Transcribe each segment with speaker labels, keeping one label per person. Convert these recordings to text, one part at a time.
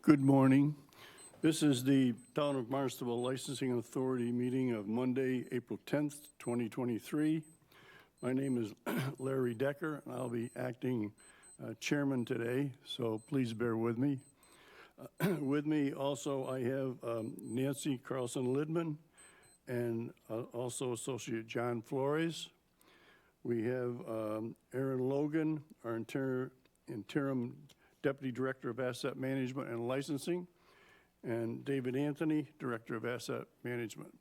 Speaker 1: Good morning. This is the Town of Barnstable Licensing Authority meeting of Monday, April 10th, 2023. My name is Larry Decker, and I'll be acting chairman today, so please bear with me. With me also I have Nancy Carlson-Lidman and also Associate John Flores. We have Aaron Logan, our interim Deputy Director of Asset Management and Licensing, and David Anthony, Director of Asset Management.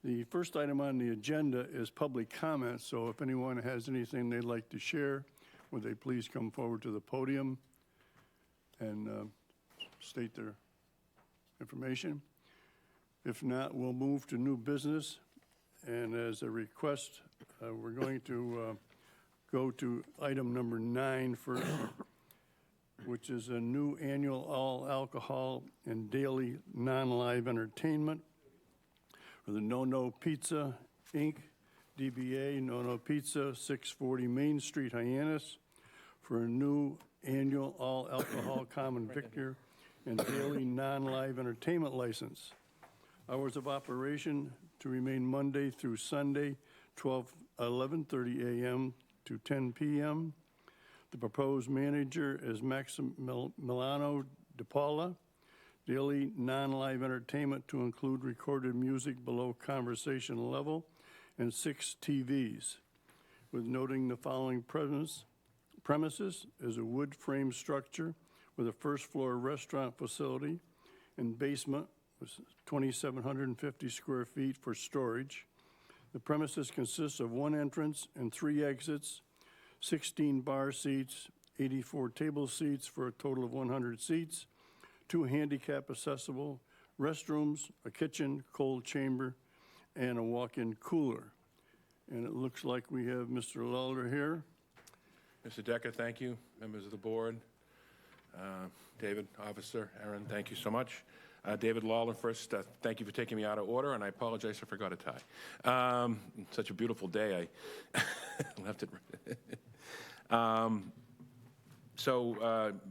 Speaker 1: The first item on the agenda is public comments, so if anyone has anything they'd like to share, would they please come forward to the podium and state their information. If not, we'll move to new business, and as a request, we're going to go to item number 9 first, which is a new annual all alcohol and daily non-live entertainment for the No Pizza, Inc., DBA No Pizza, 640 Main Street, Hyannis, for a new annual all alcohol common victor and daily non-live entertainment license. Hours of operation to remain Monday through Sunday, 11:30 a.m. to 10 p.m. The proposed manager is Milano DePaula. Daily non-live entertainment to include recorded music below conversation level and 6 TVs, with noting the following premises is a wood frame structure with a first floor restaurant facility and basement with 2,750 square feet for storage. The premises consists of 1 entrance and 3 exits, 16 bar seats, 84 table seats for a total of 100 seats, 2 handicap accessible restrooms, a kitchen, cold chamber, and a walk-in cooler. And it looks like we have Mr. Lawler here.
Speaker 2: Mr. Decker, thank you. Members of the board, David, officer, Aaron, thank you so much. David Lawler, first, thank you for taking me out of order, and I apologize I forgot a tie. Such a beautiful day, I left it.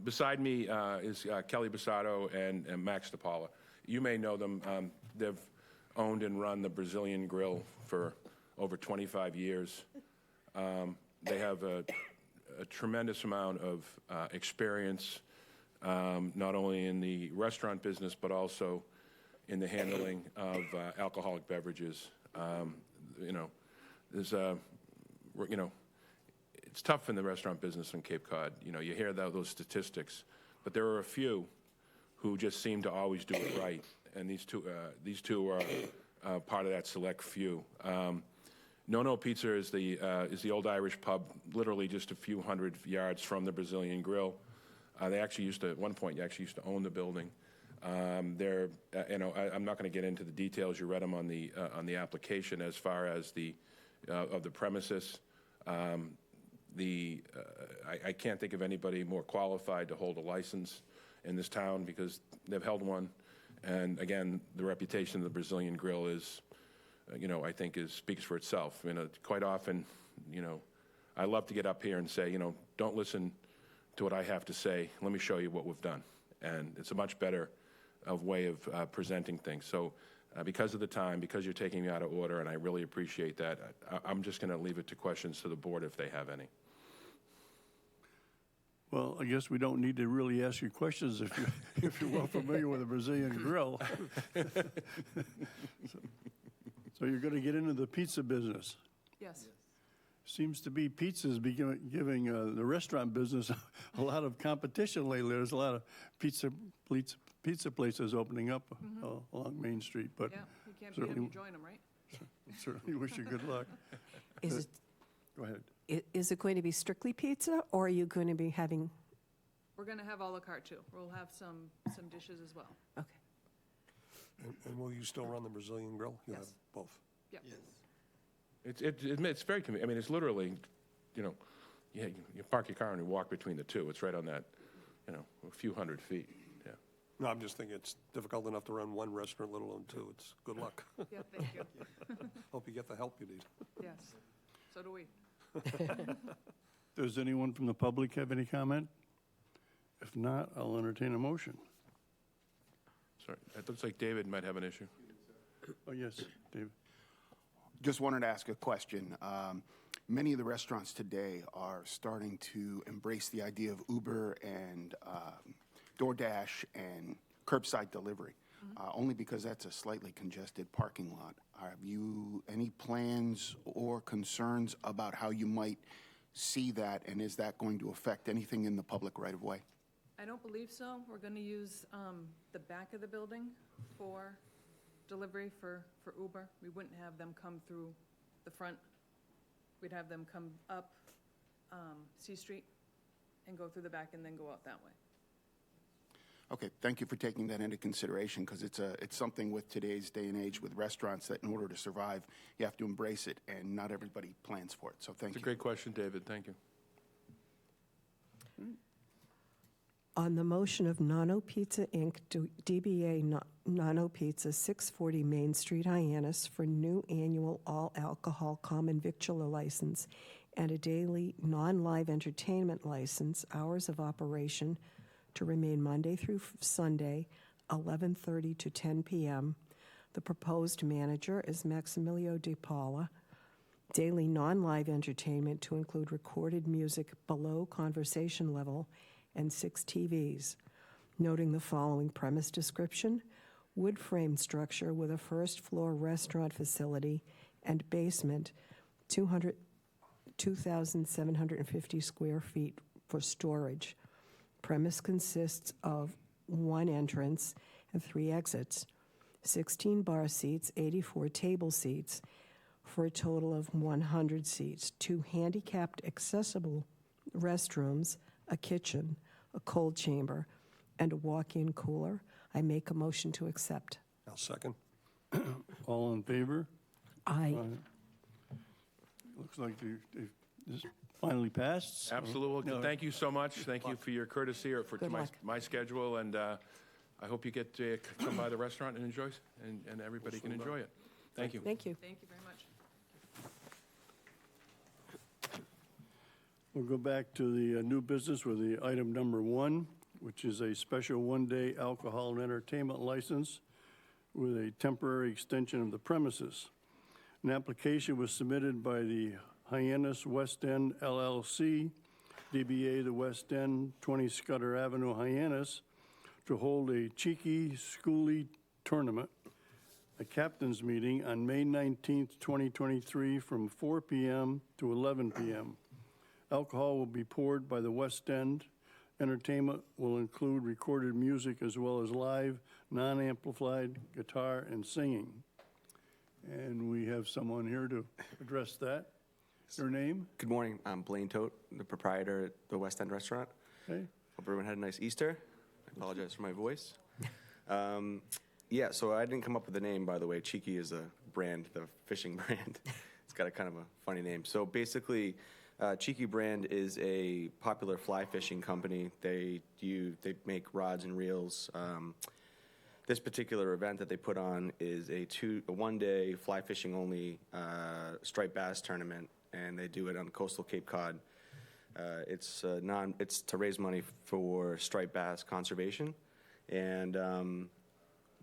Speaker 2: Beside me is Kelly Basato and Max DePaula. You may know them. They've owned and run the Brazilian Grill for over 25 years. They have a tremendous amount of experience, not only in the restaurant business, but also in the handling of alcoholic beverages. It's tough in the restaurant business in Cape Cod. You hear those statistics, but there are a few who just seem to always do it right, and these two are part of that select few. No Pizza is the old Irish pub, literally just a few hundred yards from the Brazilian Grill. They actually at one point, used to own the building. I'm not going to get into the details. You read them on the application as far as of the premises. I can't think of anybody more qualified to hold a license in this town because they've held one. And again, the reputation of the Brazilian Grill is, I think speaks for itself. Quite often, I love to get up here and say, don't listen to what I have to say. Let me show you what we've done. And it's a much better way of presenting things. So because of the time, because you're taking me out of order, and I really appreciate that, I'm just going to leave it to questions to the board if they have any.
Speaker 1: Well, I guess we don't need to really ask you questions if you're well familiar with the Brazilian Grill. So you're going to get into the pizza business.
Speaker 3: Yes.
Speaker 1: Seems to be pizzas giving the restaurant business a lot of competition lately. There's a lot of pizza places opening up along Main Street. But
Speaker 3: yeah, you can't beat them, you join them, right?
Speaker 1: Certainly wish you good luck. Go ahead.
Speaker 4: Is it going to be strictly pizza, or are you going to be having?
Speaker 3: We're going to have a la carte too. We'll have some dishes as well.
Speaker 4: Okay.
Speaker 5: And will you still run the Brazilian Grill? You'll
Speaker 3: Yes.
Speaker 5: have both?
Speaker 3: Yep.
Speaker 5: Yes.
Speaker 2: It's very convenient. I mean, it's literally, you park your car and you walk between the two. It's right on that, a few hundred feet. Yeah.
Speaker 5: No, I'm just thinking it's difficult enough to run one restaurant, let alone 2. It's good luck.
Speaker 3: Yeah, thank you.
Speaker 5: Hope you get the help you need.
Speaker 3: Yes, so do we.
Speaker 1: Does anyone from the public have any comment? If not, I'll entertain a motion.
Speaker 2: Sorry, it looks like David might have an issue.
Speaker 1: Oh, yes, David.
Speaker 6: Just wanted to ask a question. Many of the restaurants today are starting to embrace the idea of Uber and DoorDash and curbside delivery, only because that's a slightly congested parking lot. Have you any plans or concerns about how you might see that, and is that going to affect anything in the public right-of-way?
Speaker 3: I don't believe so. We're going to use the back of the building for delivery for Uber. We wouldn't have them come through the front. We'd have them come up C Street and go through the back and then go out that way.
Speaker 6: Okay, thank you for taking that into consideration, because it's something with today's day and age with restaurants that in order to survive, you have to embrace it, and not everybody plans for it. So thank
Speaker 2: It's a
Speaker 6: you.
Speaker 2: great question, David. Thank you.
Speaker 4: On the motion of Nano Pizza Inc., DBA Nano Pizza, 640 Main Street, Hyannis, for new annual all-alcohol common victualler license and a daily non-live entertainment license, hours of operation to remain Monday through Sunday, 11:30 to 10 p.m. The proposed manager is Maximilio De Paula. Daily non-live entertainment to include recorded music below conversation level and 6 TVs. Noting the following premise description: wood frame structure with a first floor restaurant facility and basement, 2,750 square feet for storage. Premise consists of 1 entrance and 3 exits, 16 bar seats, 84 table seats, for a total of 100 seats, 2 handicapped accessible restrooms, a kitchen, a cold chamber, and a walk-in cooler. I make a motion to accept.
Speaker 5: I'll second.
Speaker 1: All in favor?
Speaker 4: Aye.
Speaker 1: Looks like this finally passed. so-
Speaker 2: Absolutely.
Speaker 1: No,
Speaker 2: Thank you so much. Thank you for your courtesy or for
Speaker 4: Good luck.
Speaker 2: my schedule, and I hope you get to come by the restaurant and enjoy, and everybody can enjoy it. Thank you.
Speaker 4: Thank you.
Speaker 3: Thank you very much.
Speaker 1: We'll go back to the new business with the item number 1, which is a special one-day alcohol and entertainment license with a temporary extension of the premises. An application was submitted by the Hyannis West End LLC, DBA The West End, 20 Scudder Avenue, Hyannis, to hold a Cheeky Schoolie Tournament, a captain's meeting on May 19th, 2023, from 4 p.m. to 11 p.m. Alcohol will be poured by the West End. Entertainment will include recorded music as well as live, non-amplified guitar and singing. And we have someone here to address that. Your name?
Speaker 7: Good morning. I'm Blaine Tote, the proprietor at the West End Restaurant.
Speaker 1: Okay.
Speaker 7: Hope everyone had a nice Easter. I apologize for my voice. Yeah, so I didn't come up with the name, by the way. Cheeky is a brand, the fishing brand. It's got a kind of a funny name. So basically, Cheeky brand is a popular fly fishing company. They make rods and reels. This particular event that they put on is a one-day fly fishing only striped bass tournament, and they do it on coastal Cape Cod. It's to raise money for striped bass conservation, and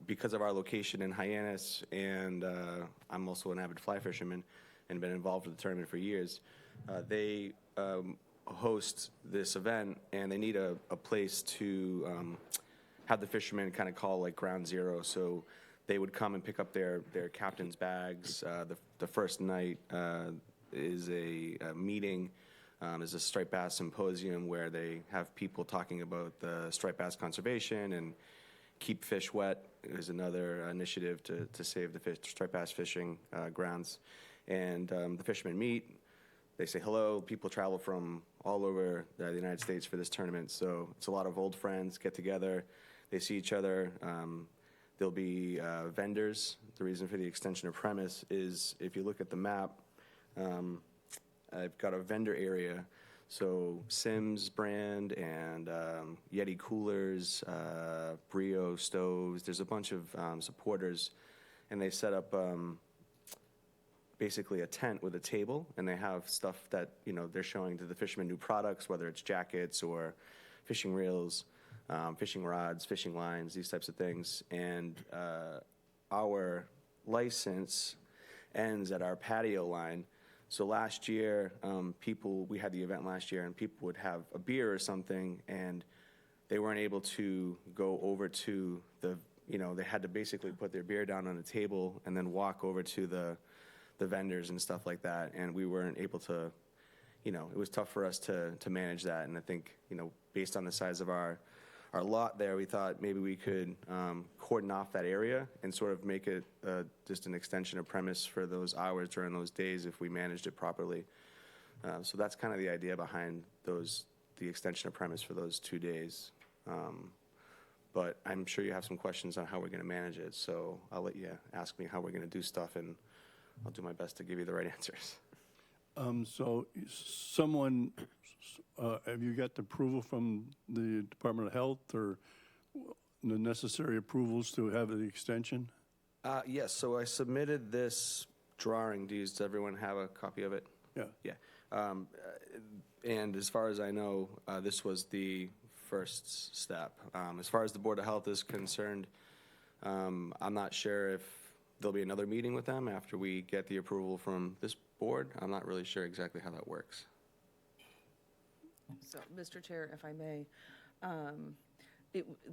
Speaker 7: because of our location in Hyannis, and I'm also an avid fly fisherman and been involved with the tournament for years. They host this event, and they need a place to have the fishermen kind of call like ground zero. So they would come and pick up their captain's bags. The first night is a meeting, is a striped bass symposium where they have people talking about the striped bass conservation and keep fish wet is another initiative to save the striped bass fishing grounds. And the fishermen meet. They say hello. People travel from all over the United States for this tournament. So it's a lot of old friends get together. They see each other. There'll be vendors. The reason for the extension of premise is if you look at the map, I've got a vendor area. So Sims brand and Yeti coolers, Brio stoves. There's a bunch of supporters, and they set up basically a tent with a table, and they have stuff that they're showing to the fishermen, new products, whether it's jackets or fishing reels. fishing rods, fishing lines, these types of things. And our license ends at our patio line. So last year, we had the event last year, and people would have a beer or something, and they weren't able to go over to they had to basically put their beer down on a table and then walk over to the vendors and stuff like that. And we weren't able to, it was tough for us to manage that. And I think, based on the size of our lot there, we thought maybe we could cordon off that area and sort of make it just an extension of premise for those hours during those days if we managed it properly. So that's kind of the idea behind the extension of premise for those 2 days. But I'm sure you have some questions on how we're going to manage it, so I'll let you ask me how we're going to do stuff, and I'll do my best to give you the right answers.
Speaker 1: So have you got the approval from the Department of Health or the necessary approvals to have the extension?
Speaker 7: Yes, so I submitted this drawing. Does everyone have a copy of it?
Speaker 1: Yeah.
Speaker 7: Yeah. And as far as I know, this was the first step. As far as the Board of Health is concerned, I'm not sure if there'll be another meeting with them after we get the approval from this board. I'm not really sure exactly how that works.
Speaker 8: So, Mr. Chair, if I may,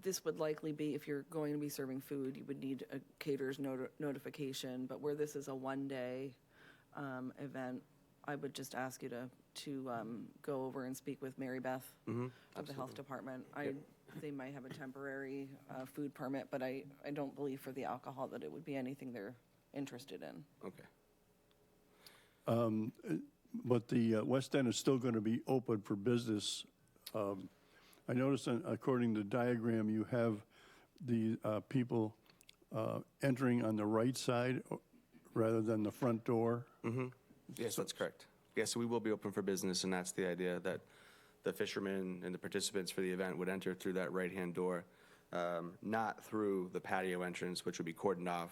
Speaker 8: this would likely be, if you're going to be serving food, you would need a caterer's notification, but where this is a one-day event, I would just ask you to go over and speak with Mary Beth of the Health Department. They might have a temporary food permit, but I don't believe for the alcohol that it would be anything they're interested in.
Speaker 7: Okay.
Speaker 1: But the West End is still going to be open for business. I noticed, according to the diagram, you have the people entering on the right side rather than the front door.
Speaker 7: Mm-hmm. Yes, that's correct. Yeah, so we will be open for business, and that's the idea, that the fishermen and the participants for the event would enter through that right-hand door, not through the patio entrance, which would be cordoned off.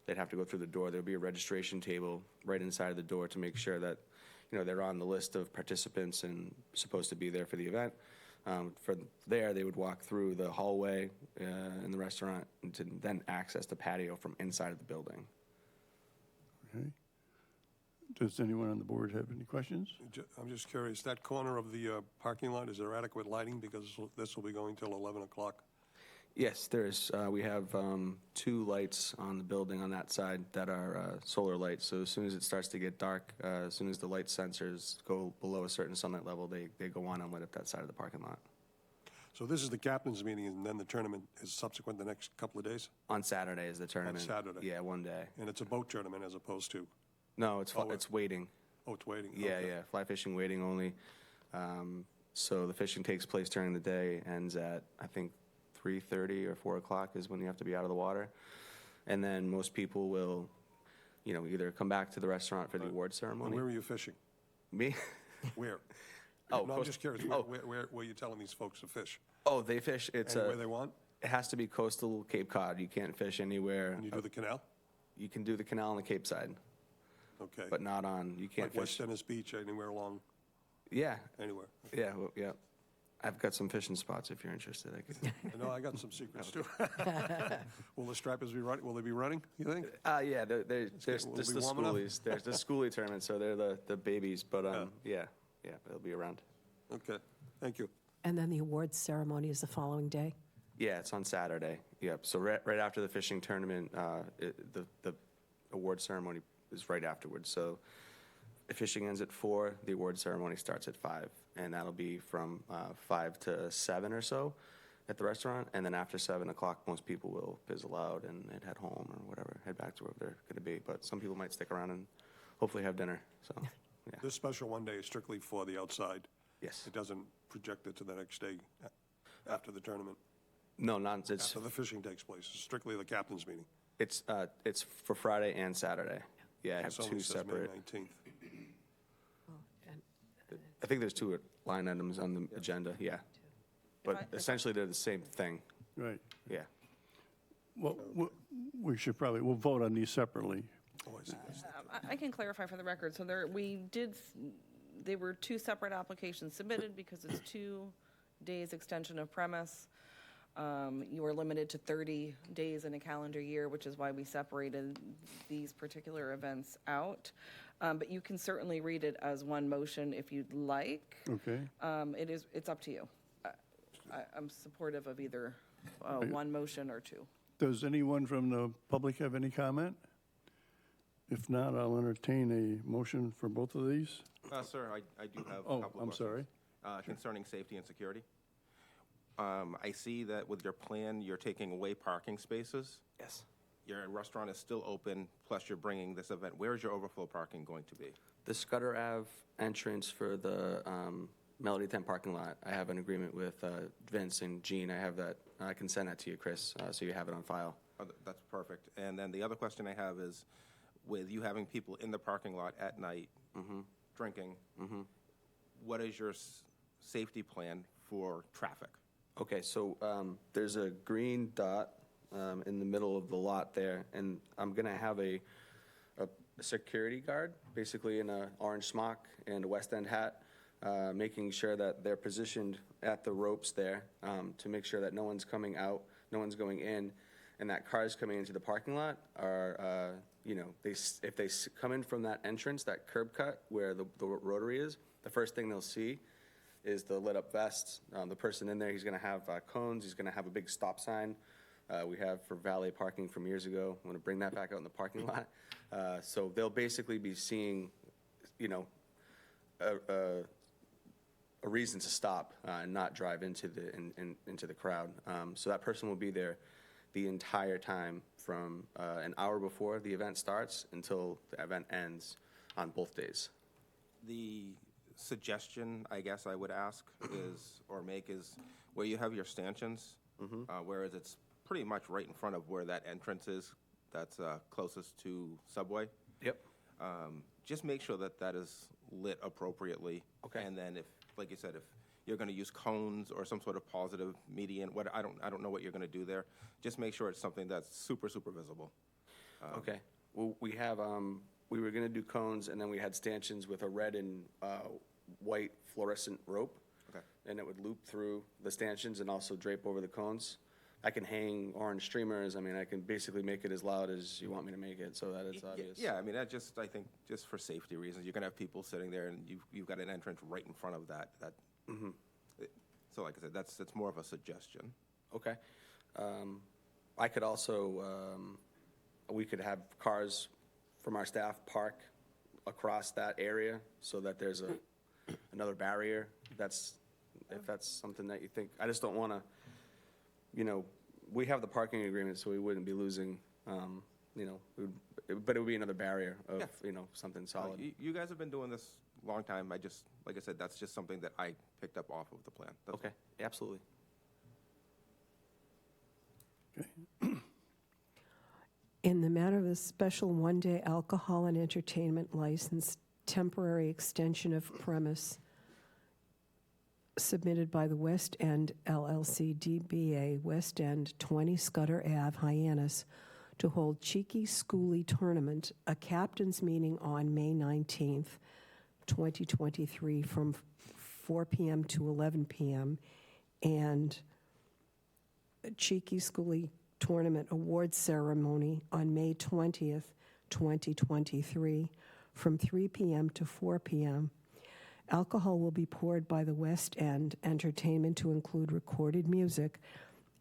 Speaker 7: They'd have to go through the door. There'll be a registration table right inside of the door to make sure that, they're on the list of participants and supposed to be there for the event. From there, they would walk through the hallway in the restaurant and to then access the patio from inside of the building.
Speaker 1: Okay. Does anyone on the board have any questions?
Speaker 5: I'm just curious, that corner of the parking lot, is there adequate lighting? Because this will be going till 11 o'clock.
Speaker 7: Yes, there is. We have 2 lights on the building on that side that are solar lights. So as soon as it starts to get dark, as soon as the light sensors go below a certain sunlight level, they go on and light up that side of the parking lot.
Speaker 5: So this is the captain's meeting, and then the tournament is subsequent the next couple of days?
Speaker 7: On Saturday is the tournament.
Speaker 5: Saturday?
Speaker 7: Yeah, one day.
Speaker 5: And it's a boat tournament as opposed to?
Speaker 7: No, it's wading.
Speaker 5: Oh, it's waiting?
Speaker 7: Yeah,
Speaker 5: Okay.
Speaker 7: yeah, fly fishing, wading only. So the fishing takes place during the day, ends at, I think, 3:30 or 4 o'clock is when you have to be out of the water. And then most people will, either come back to the restaurant for the award
Speaker 5: And
Speaker 7: ceremony.
Speaker 5: where are you fishing?
Speaker 7: Me?
Speaker 5: Where?
Speaker 7: Oh,
Speaker 5: No, I'm just curious,
Speaker 7: oh.
Speaker 5: where are you telling these folks to fish?
Speaker 7: Oh, they fish.
Speaker 5: Anywhere they want?
Speaker 7: It has to be coastal Cape Cod. You can't fish anywhere.
Speaker 5: Can you do the canal?
Speaker 7: You can do the canal on the Cape side,
Speaker 5: Okay.
Speaker 7: but not on. You can't
Speaker 5: Like West
Speaker 7: fish.
Speaker 5: Dennis Beach, anywhere along,
Speaker 7: Yeah,
Speaker 5: anywhere?
Speaker 7: yeah, yeah. I've got some fishing spots if you're interested. I could.
Speaker 5: I know, I got some secrets too. Will the stripers be running, will they be running, you think?
Speaker 7: Yeah, there's
Speaker 5: Will it
Speaker 7: just
Speaker 5: be
Speaker 7: the
Speaker 5: warm enough?
Speaker 7: schoolies. There's the schoolie tournament, so they're the babies. But yeah, they'll be around.
Speaker 5: Okay, thank you.
Speaker 4: And then the awards ceremony is the following day?
Speaker 7: Yeah, it's on Saturday. Yep. So right after the fishing tournament, the award ceremony is right afterwards. So if fishing ends at 4, the award ceremony starts at 5, and that'll be from 5 to 7 or so at the restaurant. And then after 7 o'clock, most people will fizzle out and head home or whatever, head back to wherever they're going to be. But some people might stick around and hopefully have dinner. So yeah.
Speaker 5: This special one day is strictly for the outside.
Speaker 7: Yes.
Speaker 5: It doesn't project it to the next day after the tournament,
Speaker 7: No, not it's
Speaker 5: after the fishing takes place. It's strictly the captain's meeting.
Speaker 7: it's for Friday and Saturday. Yeah, I have
Speaker 5: It only
Speaker 7: 2
Speaker 5: says May
Speaker 7: separate.
Speaker 5: 19th.
Speaker 7: I think there's 2 line items on the agenda. Yeah, but essentially they're the same thing.
Speaker 1: Right.
Speaker 7: Yeah.
Speaker 1: Well, we'll vote on these separately.
Speaker 5: Oh, I see.
Speaker 8: I can clarify for the record, so there were 2 separate applications submitted because it's 2 days extension of premise. You are limited to 30 days in a calendar year, which is why we separated these particular events out. But you can certainly read it as one motion if you'd like.
Speaker 1: Okay.
Speaker 8: It's up to you. I'm supportive of either one motion or two.
Speaker 1: Does anyone from the public have any comment? If not, I'll entertain a motion for both of these.
Speaker 9: Sir, I do have a
Speaker 1: Oh,
Speaker 9: couple of
Speaker 1: I'm
Speaker 9: questions.
Speaker 1: sorry.
Speaker 9: Concerning safety and security. I see that with your plan, you're taking away parking spaces.
Speaker 7: Yes.
Speaker 9: Your restaurant is still open, plus you're bringing this event. Where is your overflow parking going to be?
Speaker 7: The Scudder Ave entrance for the Melody Tent parking lot, I have an agreement with Vince and Gene. I have that. I can send that to you, Chris, so you have it on file.
Speaker 9: Oh, that's perfect. And then the other question I have is, with you having people in the parking lot at night drinking, what is your safety plan for traffic?
Speaker 7: Okay, so there's a green dot in the middle of the lot there, and I'm gonna have a security guard, basically in an orange smock and a West End hat, making sure that they're positioned at the ropes there to make sure that no one's coming out, no one's going in, and that cars coming into the parking lot are, if they come in from that entrance, that curb cut where the rotary is, the first thing they'll see is the lit up vests. The person in there, he's gonna have cones, he's gonna have a big stop sign we have for valet parking from years ago. I'm gonna bring that back out in the parking lot. So they'll basically be seeing, a reason to stop and not drive into the crowd. So that person will be there the entire time from an hour before the event starts until the event ends on both days.
Speaker 9: The suggestion, I guess I would ask is, or make is, where you have your stanchions, whereas it's pretty much right in front of where that entrance is, that's closest to Subway.
Speaker 7: Yep.
Speaker 9: Just make sure that that is lit appropriately.
Speaker 7: Okay.
Speaker 9: And then if, like you said, if you're going to use cones or some sort of positive median, I don't know what you're going to do there. Just make sure it's something that's super, super visible.
Speaker 7: Okay. Well, we have, we were gonna do cones, and then we had stanchions with a red and white fluorescent rope.
Speaker 9: Okay.
Speaker 7: And it would loop through the stanchions and also drape over the cones. I can hang orange streamers. I mean, I can basically make it as loud as you want me to make it, so that it's obvious.
Speaker 9: Yeah, I mean, I think just for safety reasons, you're going to have people sitting there, and you've got an entrance right in front of that. So like I said, that's more of a suggestion.
Speaker 7: Okay. I could also, we could have cars from our staff park across that area so that there's another barrier. If that's something that you think, I just don't want to, we have the parking agreement, so we wouldn't be losing, but it would be another barrier of, something solid.
Speaker 9: You guys have been doing this a long time. Like I said, that's just something that I picked up off of the plan. That's
Speaker 7: Okay, absolutely.
Speaker 4: In the matter of a special one-day alcohol and entertainment license, temporary extension of premise submitted by the West End LLC DBA West End 20 Scudder Ave, Hyannis, to hold Cheeky Schoolie Tournament, a captain's meeting on May 19th, 2023, from 4 p.m. to 11 p.m., and Cheeky Schoolie Tournament Award Ceremony on May 20th, 2023, from 3 p.m. to 4 p.m. Alcohol will be poured by the West End Entertainment to include recorded music,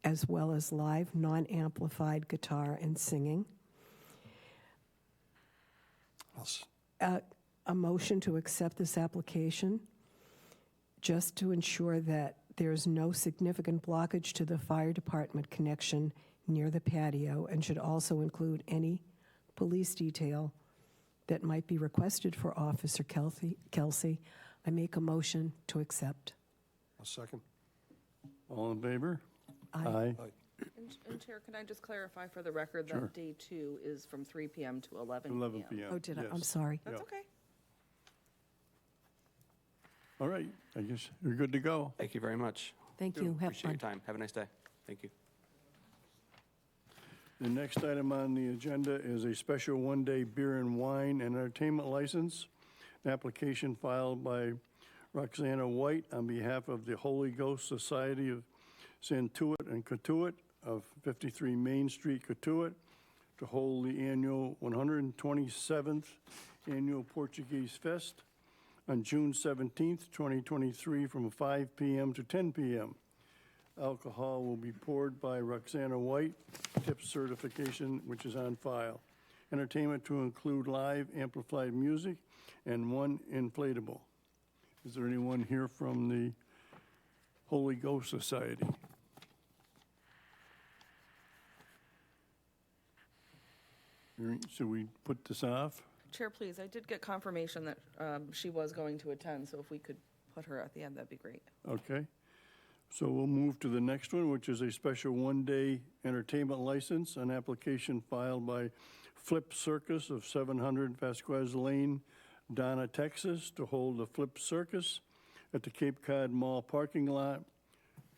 Speaker 4: as well as live non-amplified guitar and singing. A motion to accept this application, just to ensure that there's no significant blockage to the fire department connection near the patio, and should also include any police detail that might be requested for Officer Kelsey. I make a motion to accept.
Speaker 5: A second.
Speaker 1: All in favor?
Speaker 4: Aye.
Speaker 3: And Chair, can I just clarify for the record
Speaker 1: Sure.
Speaker 3: that day 2 is from 3 p.m. to 11 p.m.?
Speaker 1: 11 p.m.
Speaker 4: Oh, did I? I'm
Speaker 1: yes.
Speaker 4: sorry.
Speaker 3: That's
Speaker 1: Yeah.
Speaker 3: okay.
Speaker 1: All right, I guess you're good to go.
Speaker 7: Thank you very much.
Speaker 4: Thank you. Have
Speaker 7: Appreciate your
Speaker 4: fun.
Speaker 7: time. Have a nice day. Thank you.
Speaker 1: The next item on the agenda is a special one-day beer and wine and entertainment license. An application filed by Roxana White on behalf of the Holy Ghost Society of Santuit and Katuitt of 53 Main Street, Katuitt, to hold the annual 127th Annual Portuguese Fest on June 17th, 2023, from 5 p.m. to 10 p.m. Alcohol will be poured by Roxana White, tip certification, which is on file. Entertainment to include live amplified music and one inflatable. Is there anyone here from the Holy Ghost Society? Should we put this off?
Speaker 8: Chair, please, I did get confirmation that she was going to attend, so if we could put her at the end, that'd be great.
Speaker 1: Okay. So we'll move to the next one, which is a special one-day entertainment license, an application filed by Flip Circus of 700 Vasquez Lane, Donna, Texas, to hold a Flip Circus at the Cape Cod Mall parking lot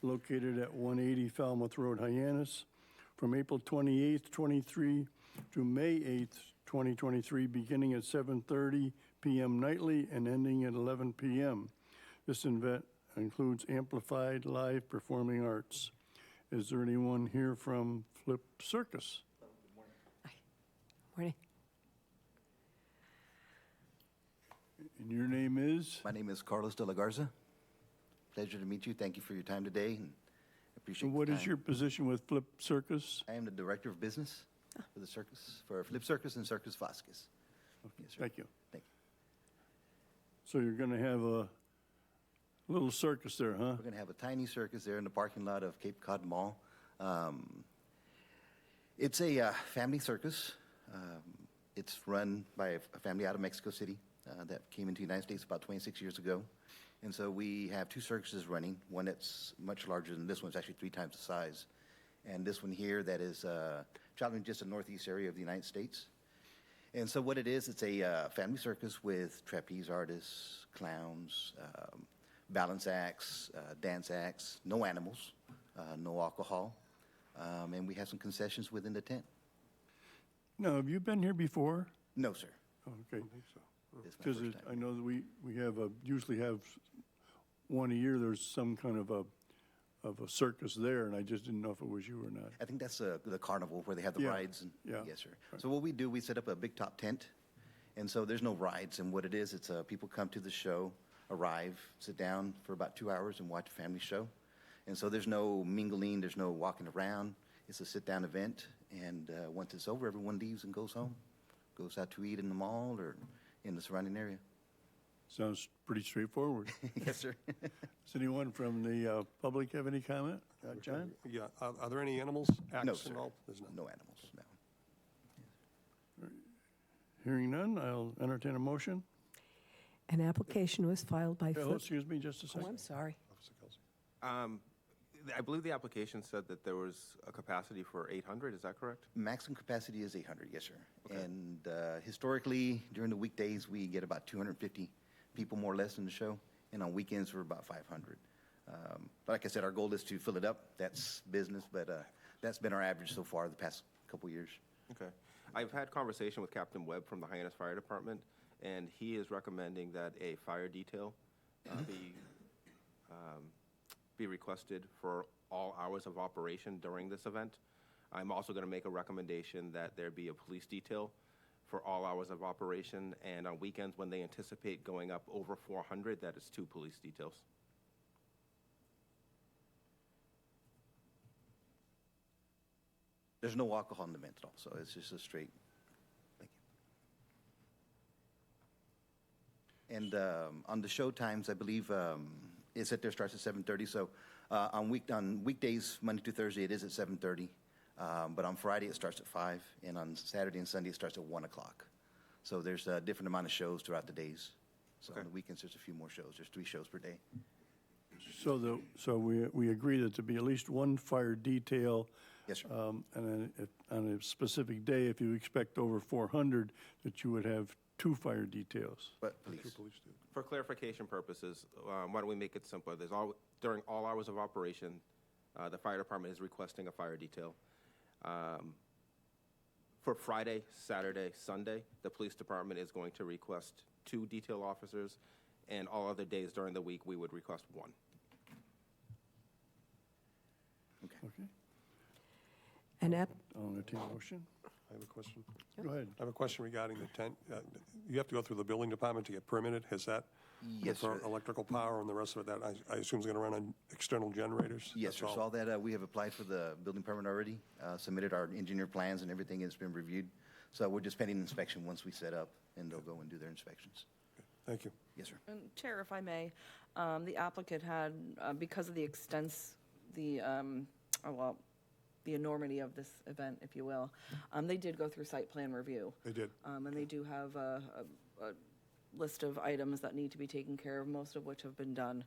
Speaker 1: located at 180 Falmouth Road, Hyannis, from April 28th, 23 to May 8th, 2023, beginning at 7:30 p.m. nightly and ending at 11 p.m. This event includes amplified live performing arts. Is there anyone here from Flip Circus?
Speaker 4: Morning.
Speaker 1: And your name is?
Speaker 10: My name is Carlos de la Garza. Pleasure to meet you. Thank you for your time today, and appreciate
Speaker 1: What
Speaker 10: the
Speaker 1: is
Speaker 10: time.
Speaker 1: your position with Flip Circus?
Speaker 10: I am the director of business for the circus, for Flip Circus and Circus Vasquez. Yes, sir.
Speaker 1: Thank you.
Speaker 10: Thank you.
Speaker 1: So you're going to have a little circus there, huh?
Speaker 10: We're going to have a tiny circus there in the parking lot of Cape Cod Mall. It's a family circus. It's run by a family out of Mexico City that came into the United States about 26 years ago. And so we have two circuses running, one that's much larger than this one. It's actually 3 times the size. And this one here that is traveling just the northeast area of the United States. And so what it is, it's a family circus with trapeze artists, clowns, balance acts, dance acts, no animals, no alcohol, and we have some concessions within the tent.
Speaker 1: Now, have you been here before?
Speaker 10: No, sir.
Speaker 1: Oh, okay.
Speaker 10: This is my
Speaker 1: Because
Speaker 10: first time.
Speaker 1: I know that we have usually have one a year, there's some kind of a circus there, and I just didn't know if it was you or not.
Speaker 10: I think that's the carnival where they have the
Speaker 1: Yeah,
Speaker 10: rides. And,
Speaker 1: yeah.
Speaker 10: Yes, sir. So what we do, we set up a big top tent, and so there's no rides. And what it is, it's people come to the show, arrive, sit down for about 2 hours and watch a family show. And so there's no mingling, there's no walking around. It's a sit-down event, and once it's over, everyone leaves and goes home, goes out to eat in the mall or in the surrounding area.
Speaker 1: Sounds pretty straightforward.
Speaker 10: Yes, sir.
Speaker 1: Does anyone from the public have any comment? John?
Speaker 5: Yeah, are there any animals, acts
Speaker 10: No, sir.
Speaker 5: involved? There's none.
Speaker 10: No animals, no.
Speaker 1: Hearing none, I'll entertain a motion.
Speaker 4: An application was filed by
Speaker 1: Oh,
Speaker 4: Flip.
Speaker 1: excuse me, just a
Speaker 4: Oh,
Speaker 1: second.
Speaker 4: I'm sorry.
Speaker 5: Officer Kelsey.
Speaker 9: I believe the application said that there was a capacity for 800, is that correct?
Speaker 10: Maximum capacity is 800, yes, sir. And historically, during the weekdays, we get about 250 people more or less in the show, and on weekends, we're about 500. But like I said, our goal is to fill it up. That's business, but that's been our average so far the past couple years.
Speaker 9: Okay. I've had conversation with Captain Webb from the Hyannis Fire Department, and he is recommending that a fire detail be requested for all hours of operation during this event. I'm also going to make a recommendation that there be a police detail for all hours of operation, and on weekends when they anticipate going up over 400, that is 2 police details.
Speaker 10: There's no alcohol in the event at all, so it's just a straight, thank you. And on the show times, I believe it said there starts at 7:30, so on weekdays, Monday to Thursday, it is at 7:30, but on Friday, it starts at 5, and on Saturday and Sunday, it starts at 1 o'clock. So there's a different amount of shows throughout the days. So on the weekends, there's a few more shows. There's 3 shows per day.
Speaker 1: So we agree that to be at least one fire detail.
Speaker 10: Yes, sir.
Speaker 1: And then on a specific day, if you expect over 400, that you would have 2 fire details.
Speaker 10: But please.
Speaker 9: For clarification purposes, why don't we make it simpler? During all hours of operation, the fire department is requesting a fire detail. For Friday, Saturday, Sunday, the police department is going to request 2 detail officers, and all other days during the week, we would request 1.
Speaker 1: Okay,
Speaker 4: An app,
Speaker 1: I'll entertain a motion.
Speaker 5: I have a question.
Speaker 1: Go ahead.
Speaker 5: I have a question regarding the tent. You have to go through the building department to get permitted. Has that?
Speaker 10: Yes,
Speaker 5: for
Speaker 10: sir.
Speaker 5: electrical power and the rest of it, that I assume is going to run on external generators?
Speaker 10: Yes, sir.
Speaker 5: That's
Speaker 10: So
Speaker 5: all?
Speaker 10: all that, we have applied for the building permit already, submitted our engineer plans and everything has been reviewed. So we're just pending inspection once we set up, and they'll go and do their inspections.
Speaker 5: Thank you.
Speaker 10: Yes, sir.
Speaker 8: And Chair, if I may, the applicant had, because of the the enormity of this event, if you will, they did go through site plan review.
Speaker 5: They did.
Speaker 8: And they do have a list of items that need to be taken care of, most of which have been done.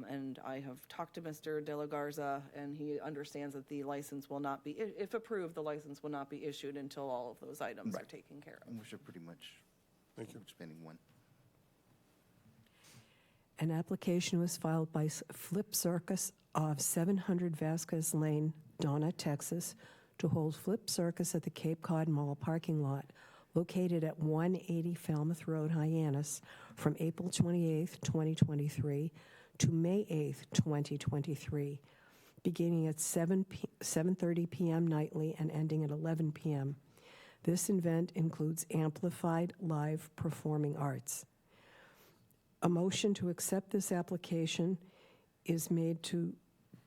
Speaker 8: And I have talked to Mr. De La Garza, and he understands that the license will not be, if approved, the license will not be issued until all of those items are
Speaker 10: Right.
Speaker 8: taken care of.
Speaker 10: And we're pretty much
Speaker 5: Thank you.
Speaker 10: spending one.
Speaker 4: an application was filed by Flip Circus of 700 Vasquez Lane, Donna, Texas, to hold Flip Circus at the Cape Cod Mall parking lot located at 180 Falmouth Road, Hyannis, from April 28th, 2023 to May 8th, 2023, beginning at 7:30 p.m. nightly and ending at 11 p.m. This event includes amplified live performing arts. A motion to accept this application is made to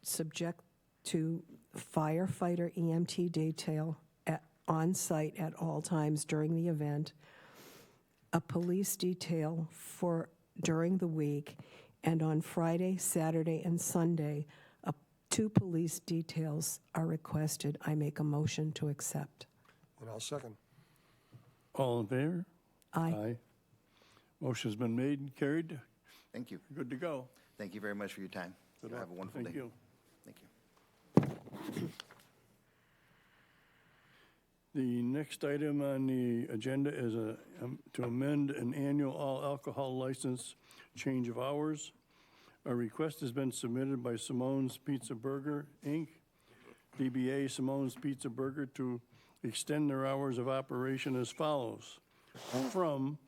Speaker 4: subject to firefighter EMT detail on site at all times during the event, a police detail during the week, and on Friday, Saturday, and Sunday, 2 police details are requested. I make a motion to accept.
Speaker 5: And I'll second.
Speaker 1: All in favor?
Speaker 4: Aye.
Speaker 1: Motion's been made and carried.
Speaker 10: Thank you.
Speaker 1: Good to go.
Speaker 10: Thank you very much for your time.
Speaker 5: Good
Speaker 10: Have
Speaker 5: luck.
Speaker 10: a wonderful day.
Speaker 1: Thank you.
Speaker 10: Thank you.
Speaker 1: The next item on the agenda is to amend an annual all alcohol license change of hours. A request has been submitted by Simone's Pizza Burger, Inc., DBA Simone's Pizza Burger, to extend their hours of operation as follows. From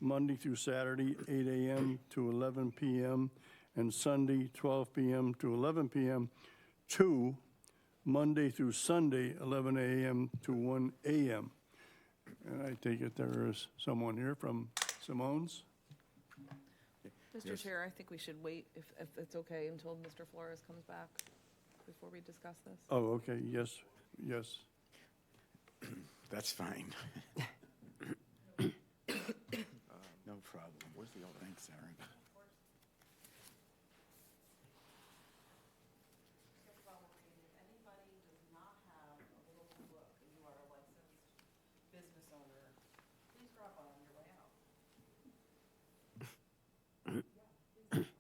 Speaker 1: Monday through Saturday, 8 a.m. to 11 p.m., and Sunday, 12 p.m. to 11 p.m., to Monday through Sunday, 11 a.m. to 1 a.m. And I take it there is someone here from Simone's?
Speaker 8: Mr. Chair, I think we should wait, if it's okay, until Mr. Flores comes back before we discuss this.
Speaker 1: Oh, okay, yes, yes.
Speaker 11: That's fine. No problem. Where's the old? Thanks, Aaron.
Speaker 8: If anybody does not have a local book and you are a licensed business owner, please drop on your way out.
Speaker 1: So I take it you're gonna stay.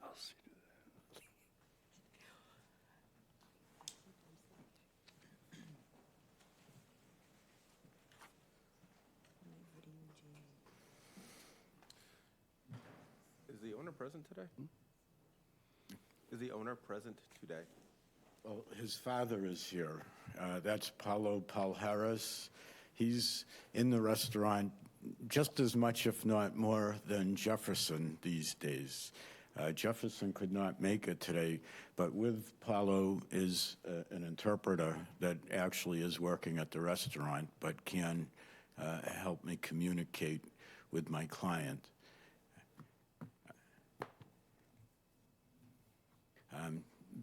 Speaker 1: I'll see to that.
Speaker 9: Is the owner present today? Is the owner present today?
Speaker 11: Well, his father is here. That's Paulo Palhares. He's in the restaurant just as much, if not more, than Jefferson these days. Jefferson could not make it today, but with Paulo is an interpreter that actually is working at the restaurant, but can help me communicate with my client.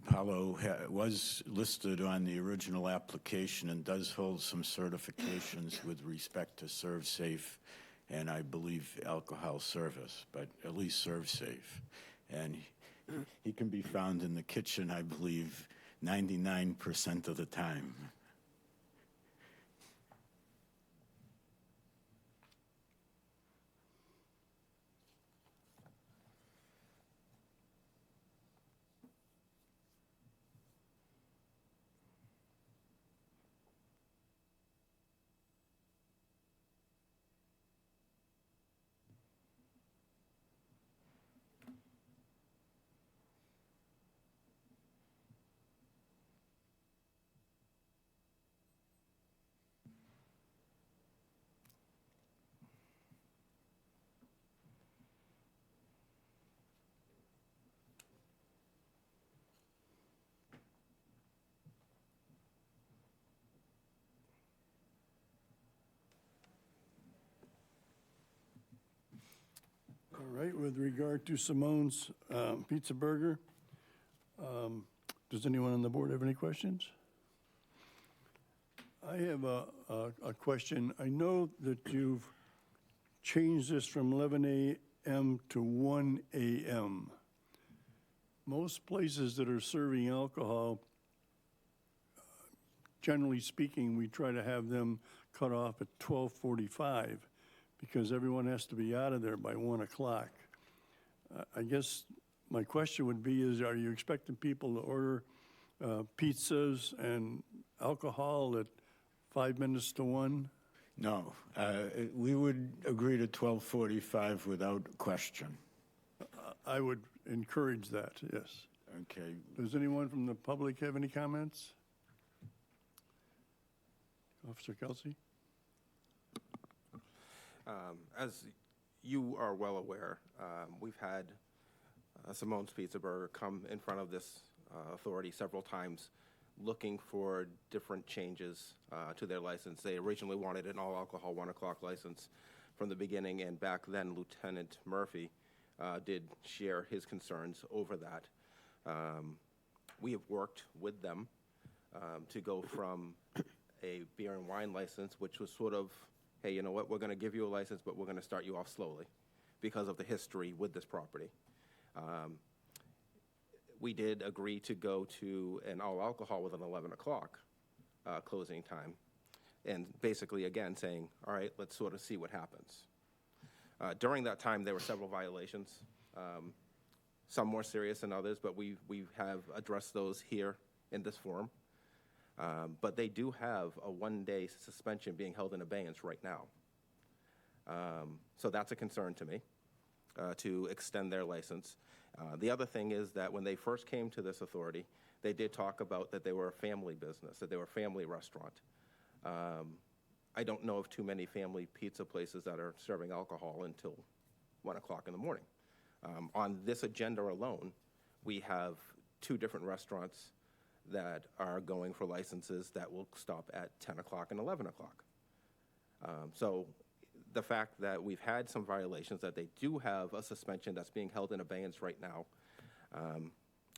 Speaker 11: Paulo was listed on the original application and does hold some certifications with respect to Serve Safe and I believe alcohol service, but at least Serve Safe. And he can be found in the kitchen, I believe, 99% of the time.
Speaker 1: right, with regard to Simone's Pizza Burger, does anyone on the board have any questions? I have a question. I know that you've changed this from 11 a.m. to 1 a.m. Most places that are serving alcohol, generally speaking, we try to have them cut off at 12:45 because everyone has to be out of there by 1 o'clock. I guess my question would be are you expecting people to order pizzas and alcohol at 5 minutes to 1?
Speaker 11: No, we would agree to 12:45 without question.
Speaker 1: I would encourage that, yes.
Speaker 11: Okay.
Speaker 1: Does anyone from the public have any comments? Officer Kelsey?
Speaker 9: As you are well aware, we've had Simone's Pizza Burger come in front of this authority several times looking for different changes to their license. They originally wanted an all-alcohol 1 o'clock license from the beginning, and back then Lieutenant Murphy did share his concerns over that. We have worked with them to go from a beer and wine license, which was sort of, hey, you know what, we're going to give you a license, but we're going to start you off slowly because of the history with this property. We did agree to go to an all-alcohol with an 11 o'clock closing time, and basically, again, saying, all right, let's sort of see what happens. During that time, there were several violations, some more serious than others, but we have addressed those here in this forum. But they do have a 1-day suspension being held in abeyance right now. So that's a concern to me, to extend their license. The other thing is that when they first came to this authority, they did talk about that they were a family business, that they were a family restaurant. I don't know of too many family pizza places that are serving alcohol until 1 o'clock in the morning. On this agenda alone, we have 2 different restaurants that are going for licenses that will stop at 10 o'clock and 11 o'clock. So the fact that we've had some violations, that they do have a suspension that's being held in abeyance right now,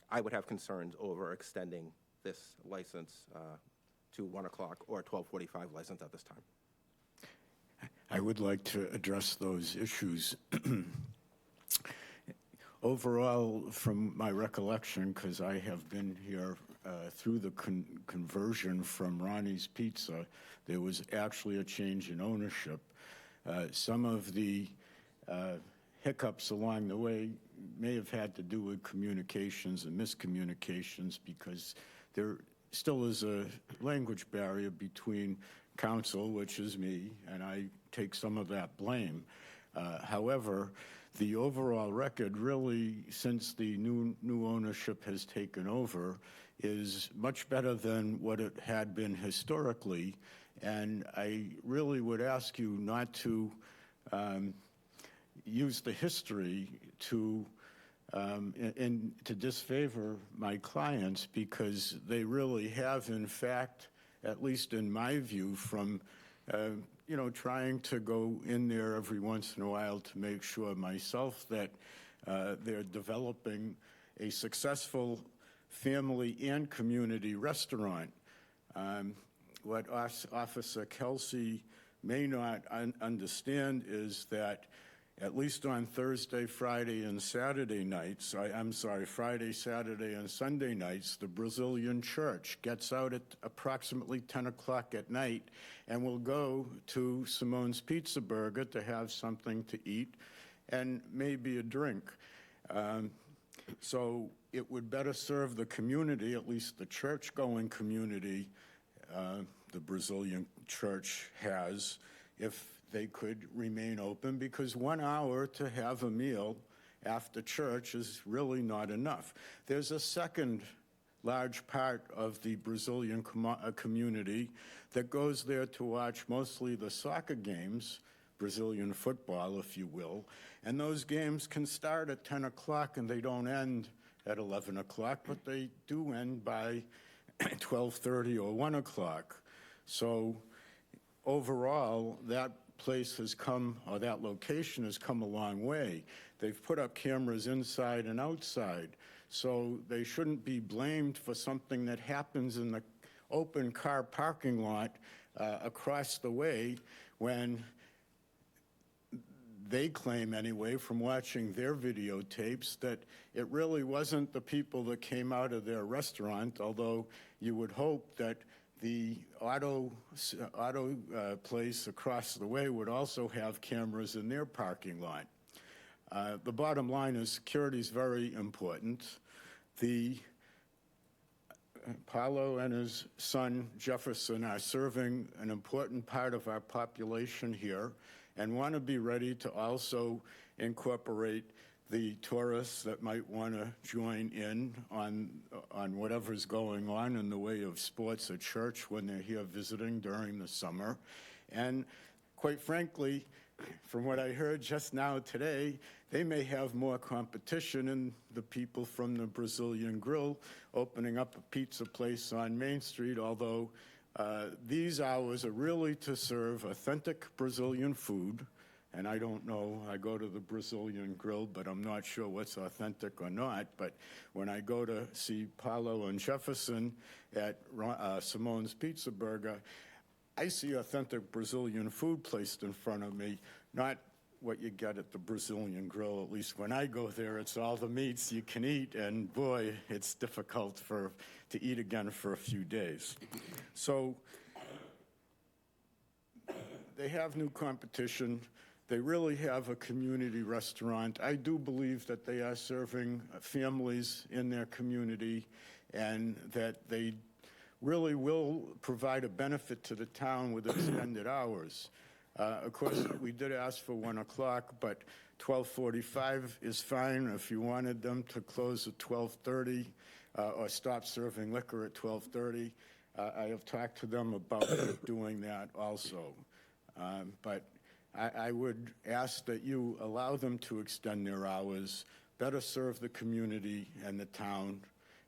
Speaker 9: I would have concerns over extending this license to 1 o'clock or 12:45 license at this time.
Speaker 11: I would like to address those issues. Overall, from my recollection, because I have been here through the conversion from Ronnie's Pizza, there was actually a change in ownership. Some of the hiccups along the way may have had to do with communications and miscommunications, because there still is a language barrier between council, which is me, and I take some of that blame. However, the overall record really, since the new ownership has taken over, is much better than what it had been historically. And I really would ask you not to use the history to disfavor my clients, because they really have, in fact, at least in my view, from trying to go in there every once in a while to make sure myself that they're developing a successful family and community restaurant. What Officer Kelsey may not understand is that at least on Thursday, Friday, and Saturday nights, Friday, Saturday, and Sunday nights, the Brazilian church gets out at approximately 10 o'clock at night and will go to Simone's Pizza Burger to have something to eat and maybe a drink. So it would better serve the community, at least the church-going community the Brazilian church has, if they could remain open, because 1 hour to have a meal after church is really not enough. There's a second large part of the Brazilian community that goes there to watch mostly the soccer games, Brazilian football, if you will, and those games can start at 10 o'clock and they don't end at 11 o'clock, but they do end by 12:30 or 1 o'clock. So overall, that place has come, or that location has come a long way. They've put up cameras inside and outside, so they shouldn't be blamed for something that happens in the open car parking lot across the way when they claim anyway, from watching their videotapes, that it really wasn't the people that came out of their restaurant, although you would hope that the auto place across the way would also have cameras in their parking lot. The bottom line is security is very important. Paulo and his son Jefferson are serving an important part of our population here, and want to be ready to also incorporate the tourists that might want to join in on whatever's going on in the way of sports at church when they're here visiting during the summer. And quite frankly, from what I heard just now today, they may have more competition in the people from the Brazilian Grill opening up a pizza place on Main Street, although these hours are really to serve authentic Brazilian food. And I don't know, I go to the Brazilian Grill, but I'm not sure what's authentic or not. But when I go to see Paulo and Jefferson at Simone's Pizza Burger, I see authentic Brazilian food placed in front of me, not what you get at the Brazilian Grill. At least when I go there, it's all the meats you can eat, and boy, it's difficult to eat again for a few days. So they have new competition. They really have a community restaurant. I do believe that they are serving families in their community, and that they really will provide a benefit to the town with extended hours. Of course, we did ask for 1 o'clock, but 12:45 is fine. If you wanted them to close at 12:30 or stop serving liquor at 12:30, I have talked to them about doing that also. But I would ask that you allow them to extend their hours, better serve the community and the town,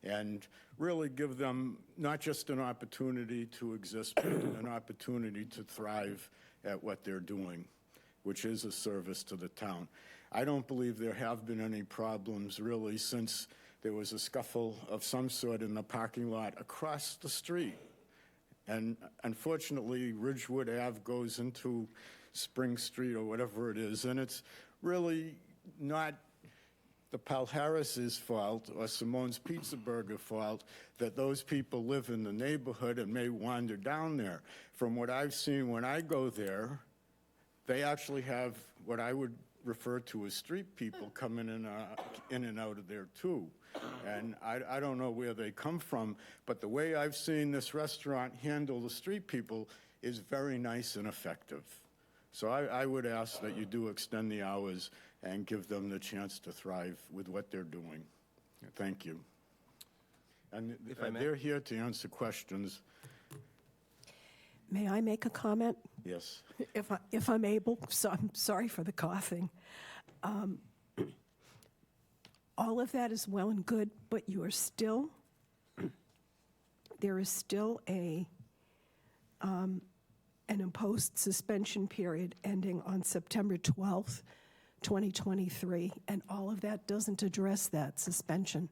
Speaker 11: and really give them not just an opportunity to exist, but an opportunity to thrive at what they're doing, which is a service to the town. I don't believe there have been any problems really since there was a scuffle of some sort in the parking lot across the street. And unfortunately, Ridgewood Ave goes into Spring Street or whatever it is, and it's really not the Palhares' fault or Simone's Pizza Burger fault that those people live in the neighborhood and may wander down there. From what I've seen when I go there, they actually have what I would refer to as street people coming in and out of there too. And I don't know where they come from, but the way I've seen this restaurant handle the street people is very nice and effective. So I would ask that you do extend the hours and give them the chance to thrive with what they're doing. Thank you. And
Speaker 9: If I may?
Speaker 11: they're here to answer questions.
Speaker 4: May I make a comment?
Speaker 11: Yes.
Speaker 4: If I'm able, so I'm sorry for the coughing. All of that is well and good, but there is still an imposed suspension period ending on September 12th, 2023, and all of that doesn't address that suspension.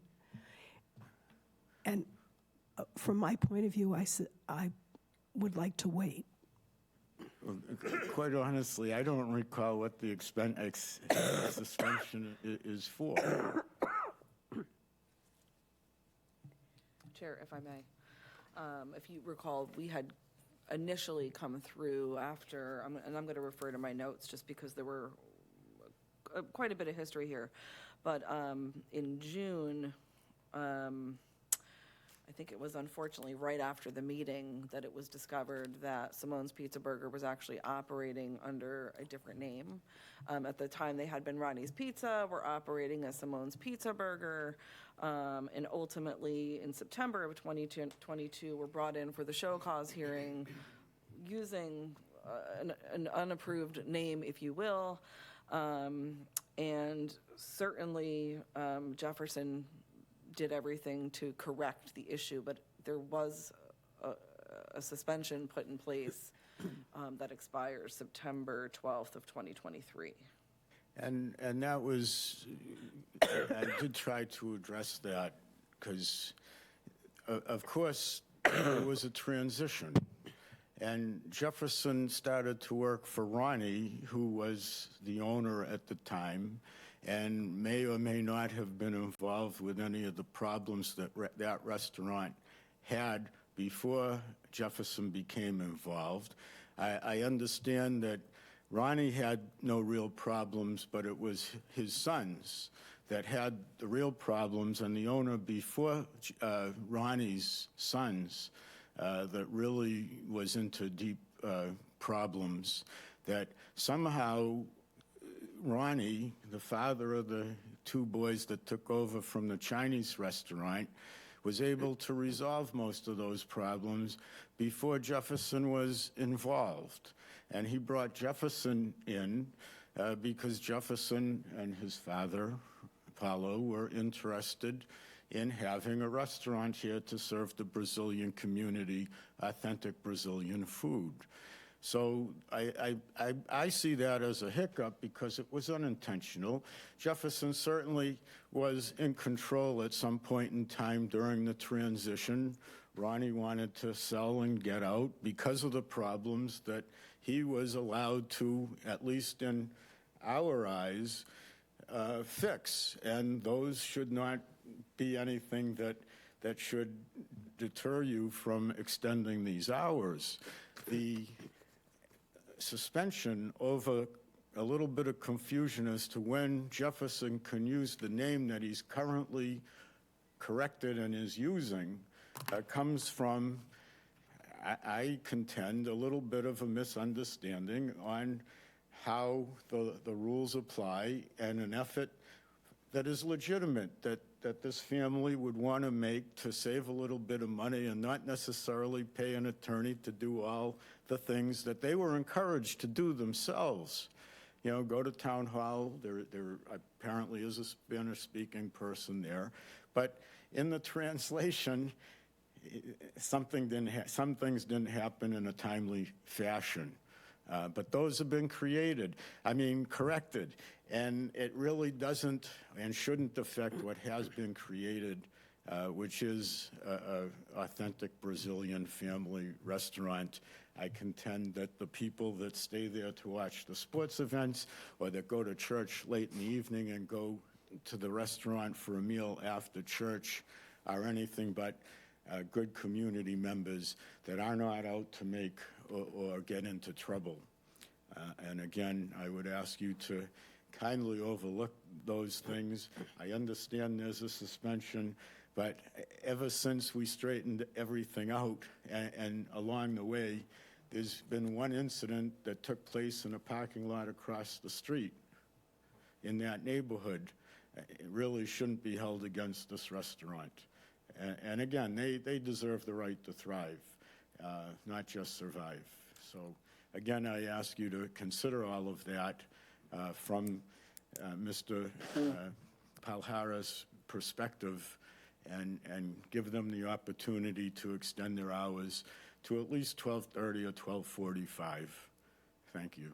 Speaker 4: And from my point of view, I would like to wait.
Speaker 11: Well, quite honestly, I don't recall what the suspension is for.
Speaker 8: Chair, if I may, if you recall, we had initially come through after, and I'm going to refer to my notes just because there were quite a bit of history here, but in June, I think it was unfortunately right after the meeting that it was discovered that Simone's Pizza Burger was actually operating under a different name. At the time, they had been Ronnie's Pizza, were operating as Simone's Pizza Burger, and ultimately in September of 2022 were brought in for the show cause hearing using an unapproved name, if you will, and certainly Jefferson did everything to correct the issue, but there was a suspension put in place that expires September 12th of 2023.
Speaker 11: And that was, I did try to address that because, of course, there was a transition. And Jefferson started to work for Ronnie, who was the owner at the time, and may or may not have been involved with any of the problems that that restaurant had before Jefferson became involved. I understand that Ronnie had no real problems, but it was his sons that had the real problems, and the owner before Ronnie's sons that really was into deep problems, that somehow Ronnie, the father of the two boys that took over from the Chinese restaurant, was able to resolve most of those problems before Jefferson was involved. And he brought Jefferson in because Jefferson and his father, Paulo, were interested in having a restaurant here to serve the Brazilian community authentic Brazilian food. So I see that as a hiccup because it was unintentional. Jefferson certainly was in control at some point in time during the transition. Ronnie wanted to sell and get out because of the problems that he was allowed to, at least in our eyes, fix. And those should not be anything that should deter you from extending these hours. The suspension over a little bit of confusion as to when Jefferson can use the name that he's currently corrected and is using comes from, I contend, a little bit of a misunderstanding on how the rules apply and an effort that is legitimate, that this family would want to make to save a little bit of money and not necessarily pay an attorney to do all the things that they were encouraged to do themselves. You know, go to town hall. There apparently is a Spanish-speaking person there. But in the translation, some things didn't happen in a timely fashion. But those have been corrected. And it really doesn't and shouldn't affect what has been created, which is an authentic Brazilian family restaurant. I contend that the people that stay there to watch the sports events or that go to church late in the evening and go to the restaurant for a meal after church are anything but good community members that are not out to make or get into trouble. And again, I would ask you to kindly overlook those things. I understand there's a suspension, but ever since we straightened everything out and along the way, there's been one incident that took place in a parking lot across the street in that neighborhood. It really shouldn't be held against this restaurant. And again, they deserve the right to thrive, not just survive. So again, I ask you to consider all of that from Mr. Palhara's perspective and give them the opportunity to extend their hours to at least 12:30 or 12:45. Thank you.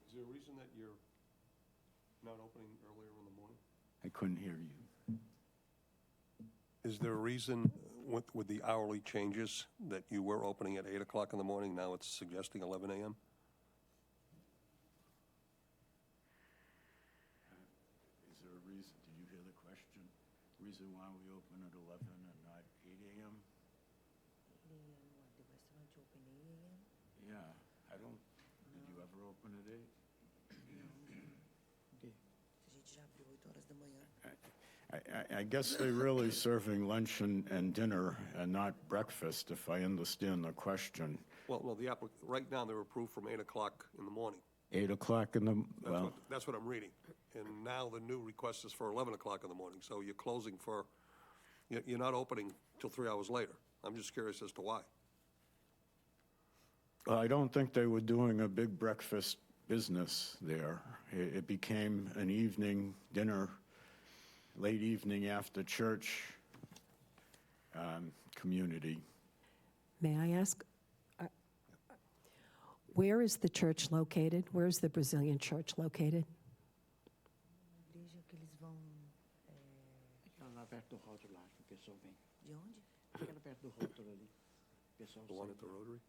Speaker 5: Is there a reason that you're not opening earlier in the morning?
Speaker 11: I couldn't hear you.
Speaker 5: Is there a reason with the hourly changes that you were opening at 8 o'clock in the morning, now it's suggesting 11 a.m.?
Speaker 11: Is there a reason, did you hear the question? Reason why we open at 11 and not 8 a.m.? Yeah, I don't, did you ever open at 8? I guess they're really serving lunch and dinner and not breakfast, if I understand the question.
Speaker 5: Well, right now they're approved from 8 o'clock in the morning.
Speaker 11: 8 o'clock in the, well,
Speaker 5: That's what I'm reading. And now the new request is for 11 o'clock in the morning, so you're closing you're not opening till 3 hours later. I'm just curious as to why.
Speaker 11: I don't think they were doing a big breakfast business there. It became an evening dinner, late evening after church community.
Speaker 4: May I ask, Where is the church located? Where is the Brazilian church located?
Speaker 12: Igreja que eles vão.
Speaker 13: Aquela lá perto do rótulo lá, que o pessoal vem.
Speaker 12: De onde?
Speaker 13: Aquela perto do rótulo ali. O pessoal
Speaker 5: The one
Speaker 13: sai
Speaker 5: at the
Speaker 13: lá.
Speaker 5: Rotary?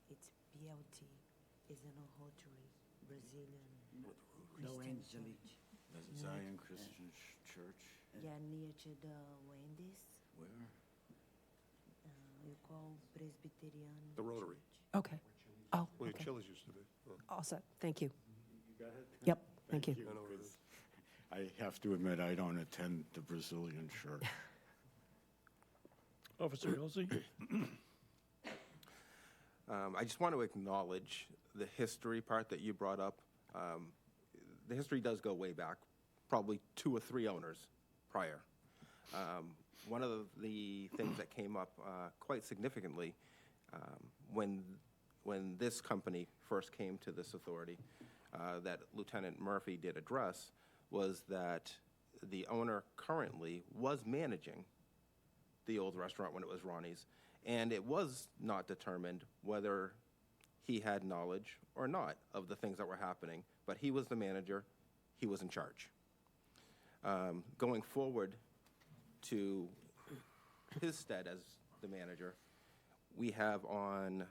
Speaker 12: It's BLT. Is in a Rotary Brazilian.
Speaker 13: Da Wendy's ali.
Speaker 11: The Zion Christian Church.
Speaker 12: Yeah, near to the Wendy's.
Speaker 11: Where?
Speaker 12: You call Presbyterian.
Speaker 5: The Rotary.
Speaker 4: Okay. Oh,
Speaker 5: Where
Speaker 4: okay.
Speaker 5: Chili's used to be. Yeah.
Speaker 4: All set. Thank you. Yep, thank you.
Speaker 5: I know where it is.
Speaker 11: I have to admit, I don't attend the Brazilian church.
Speaker 1: Officer Halsey?
Speaker 9: I just want to acknowledge the history part that you brought up. The history does go way back, probably 2 or 3 owners prior. One of the things that came up quite significantly when this company first came to this authority that Lieutenant Murphy did address was that the owner currently was managing the old restaurant when it was Ronnie's, and it was not determined whether he had knowledge or not of the things that were happening, but he was the manager, he was in charge. Going forward to his stead as the manager, we have on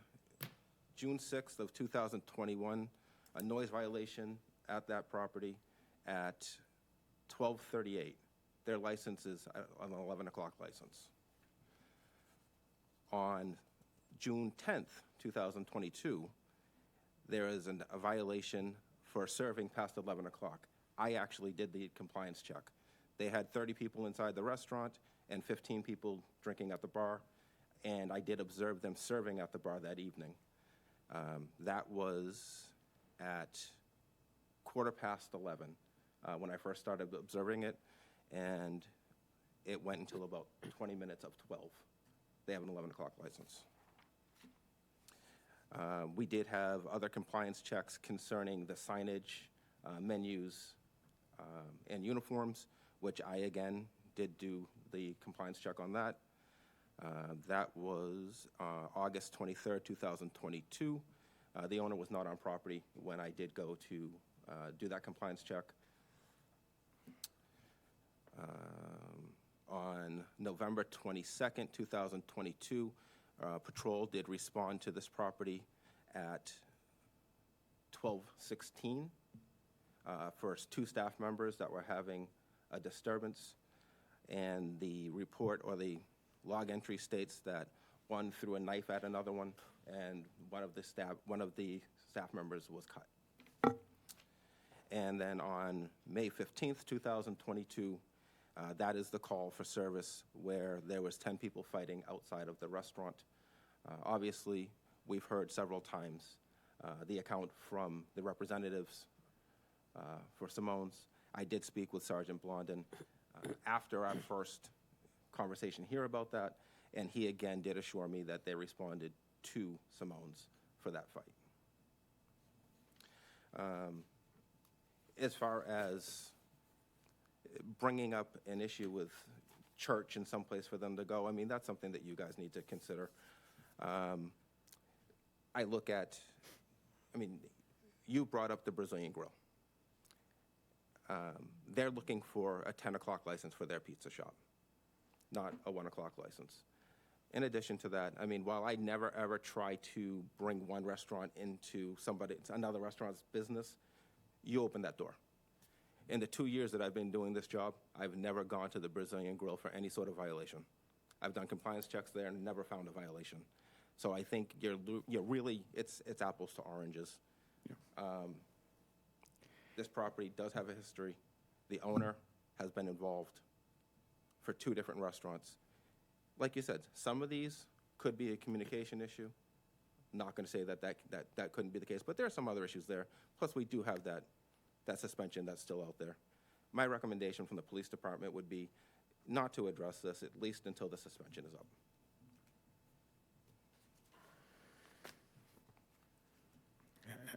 Speaker 9: June 6th of 2021, a noise violation at that property at 12:38. Their license is an 11 o'clock license. On June 10th, 2022, there is a violation for serving past 11 o'clock. I actually did the compliance check. They had 30 people inside the restaurant and 15 people drinking at the bar, and I did observe them serving at the bar that evening. That was at 11:15 when I first started observing it, and it went until about 20 minutes of 12. They have an 11 o'clock license. We did have other compliance checks concerning the signage, menus, and uniforms, which I, again, did do the compliance check on that. That was August 23rd, 2022. The owner was not on property when I did go to do that compliance check. On November 22nd, 2022, patrol did respond to this property at 12:16 for 2 staff members that were having a disturbance, and the report or the log entry states that one threw a knife at another one, and one of the staff members was cut. And then on May 15th, 2022, that is the call for service where there was 10 people fighting outside of the restaurant. Obviously, we've heard several times the account from the representatives for Simone's. I did speak with Sergeant Blondin after our first conversation here about that, and he again did assure me that they responded to Simone's for that fight. As far as bringing up an issue with church and someplace for them to go, I mean, that's something that you guys need to consider. I look at, I mean, you brought up the Brazilian Grill. They're looking for a 10 o'clock license for their pizza shop, not a 1 o'clock license. In addition to that, I mean, while I never ever try to bring one restaurant into another restaurant's business, you open that door. In the 2 years that I've been doing this job, I've never gone to the Brazilian Grill for any sort of violation. I've done compliance checks there and never found a violation. So I think you're really, it's apples to oranges. Yeah. This property does have a history. The owner has been involved for 2 different restaurants. Like you said, some of these could be a communication issue. Not going to say that couldn't be the case, but there are some other issues there. Plus, we do have that suspension that's still out there. My recommendation from the police department would be not to address this, at least until the suspension is up.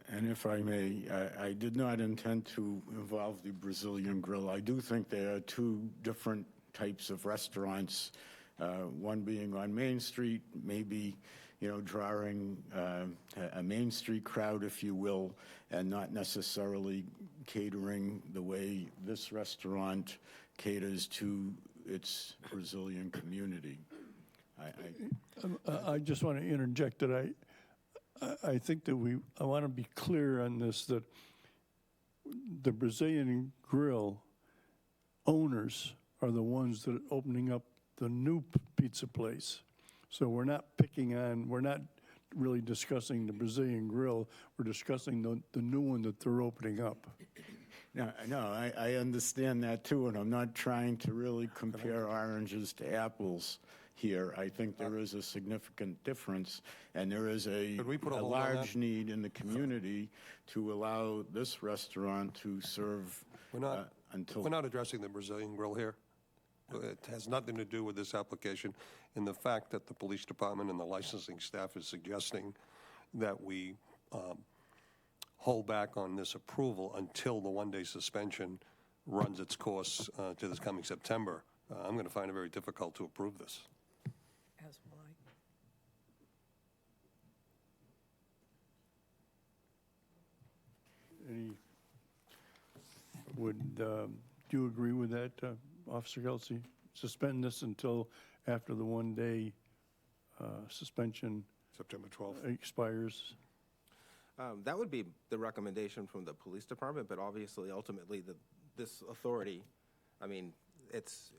Speaker 11: And if I may, I did not intend to involve the Brazilian Grill. I do think there are 2 different types of restaurants, one being on Main Street, maybe drawing a Main Street crowd, if you will, and not necessarily catering the way this restaurant caters to its Brazilian community.
Speaker 1: I just want to interject that I think that I want to be clear on this, that the Brazilian Grill owners are the ones that are opening up the new pizza place. So we're not really discussing the Brazilian Grill. We're discussing the new one that they're opening up.
Speaker 11: No, I understand that too, and I'm not trying to really compare oranges to apples here. I think there is a significant difference, and there is a
Speaker 5: Could we put a hold on
Speaker 11: large
Speaker 5: that?
Speaker 11: need in the community to allow this restaurant to serve until...
Speaker 5: We're not addressing the Brazilian Grill here. It has nothing to do with this application, and the fact that the police department and the licensing staff is suggesting that we hold back on this approval until the one-day suspension runs its course to this coming September. I'm going to find it very difficult to approve this.
Speaker 4: As will I.
Speaker 1: Do you agree with that, Officer Kelsey? Suspend this until after the one-day suspension
Speaker 5: September 12th.
Speaker 1: expires?
Speaker 9: That would be the recommendation from the police department, but obviously, ultimately, this authority, I mean, it's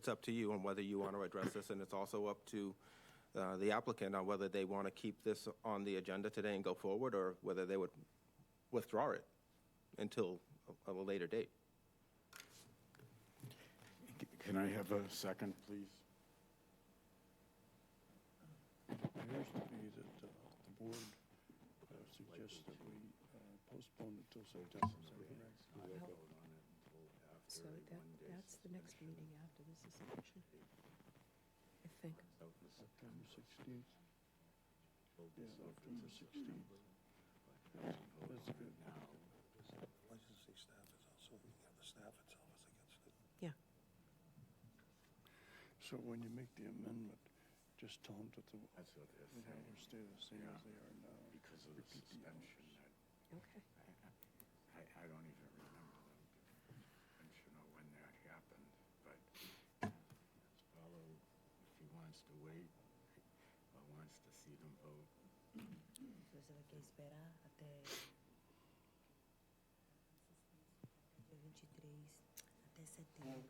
Speaker 9: up to you on whether you want to address this, and it's also up to the applicant on whether they want to keep this on the agenda today and go forward, or whether they would withdraw it until a later date.
Speaker 11: Can I have a second, please?
Speaker 1: It appears to be that the board suggests that we postpone it till September.
Speaker 4: So that's the next meeting after the suspension, I think.
Speaker 1: September 16th. Yeah, October 16th. That's good.
Speaker 5: Licensing staff is also, the staff itself is against it.
Speaker 4: Yeah.
Speaker 1: So when you make the amendment, just tell them that the
Speaker 11: That's what they're
Speaker 1: the
Speaker 11: saying.
Speaker 1: hours stay the same as they are now.
Speaker 11: Because of the suspension.
Speaker 4: Okay.
Speaker 11: I don't even remember them suspension or when that happened, but follow if he wants to wait or wants to see them vote.
Speaker 12: Entonces hay que esperar até dia 23 até setembro.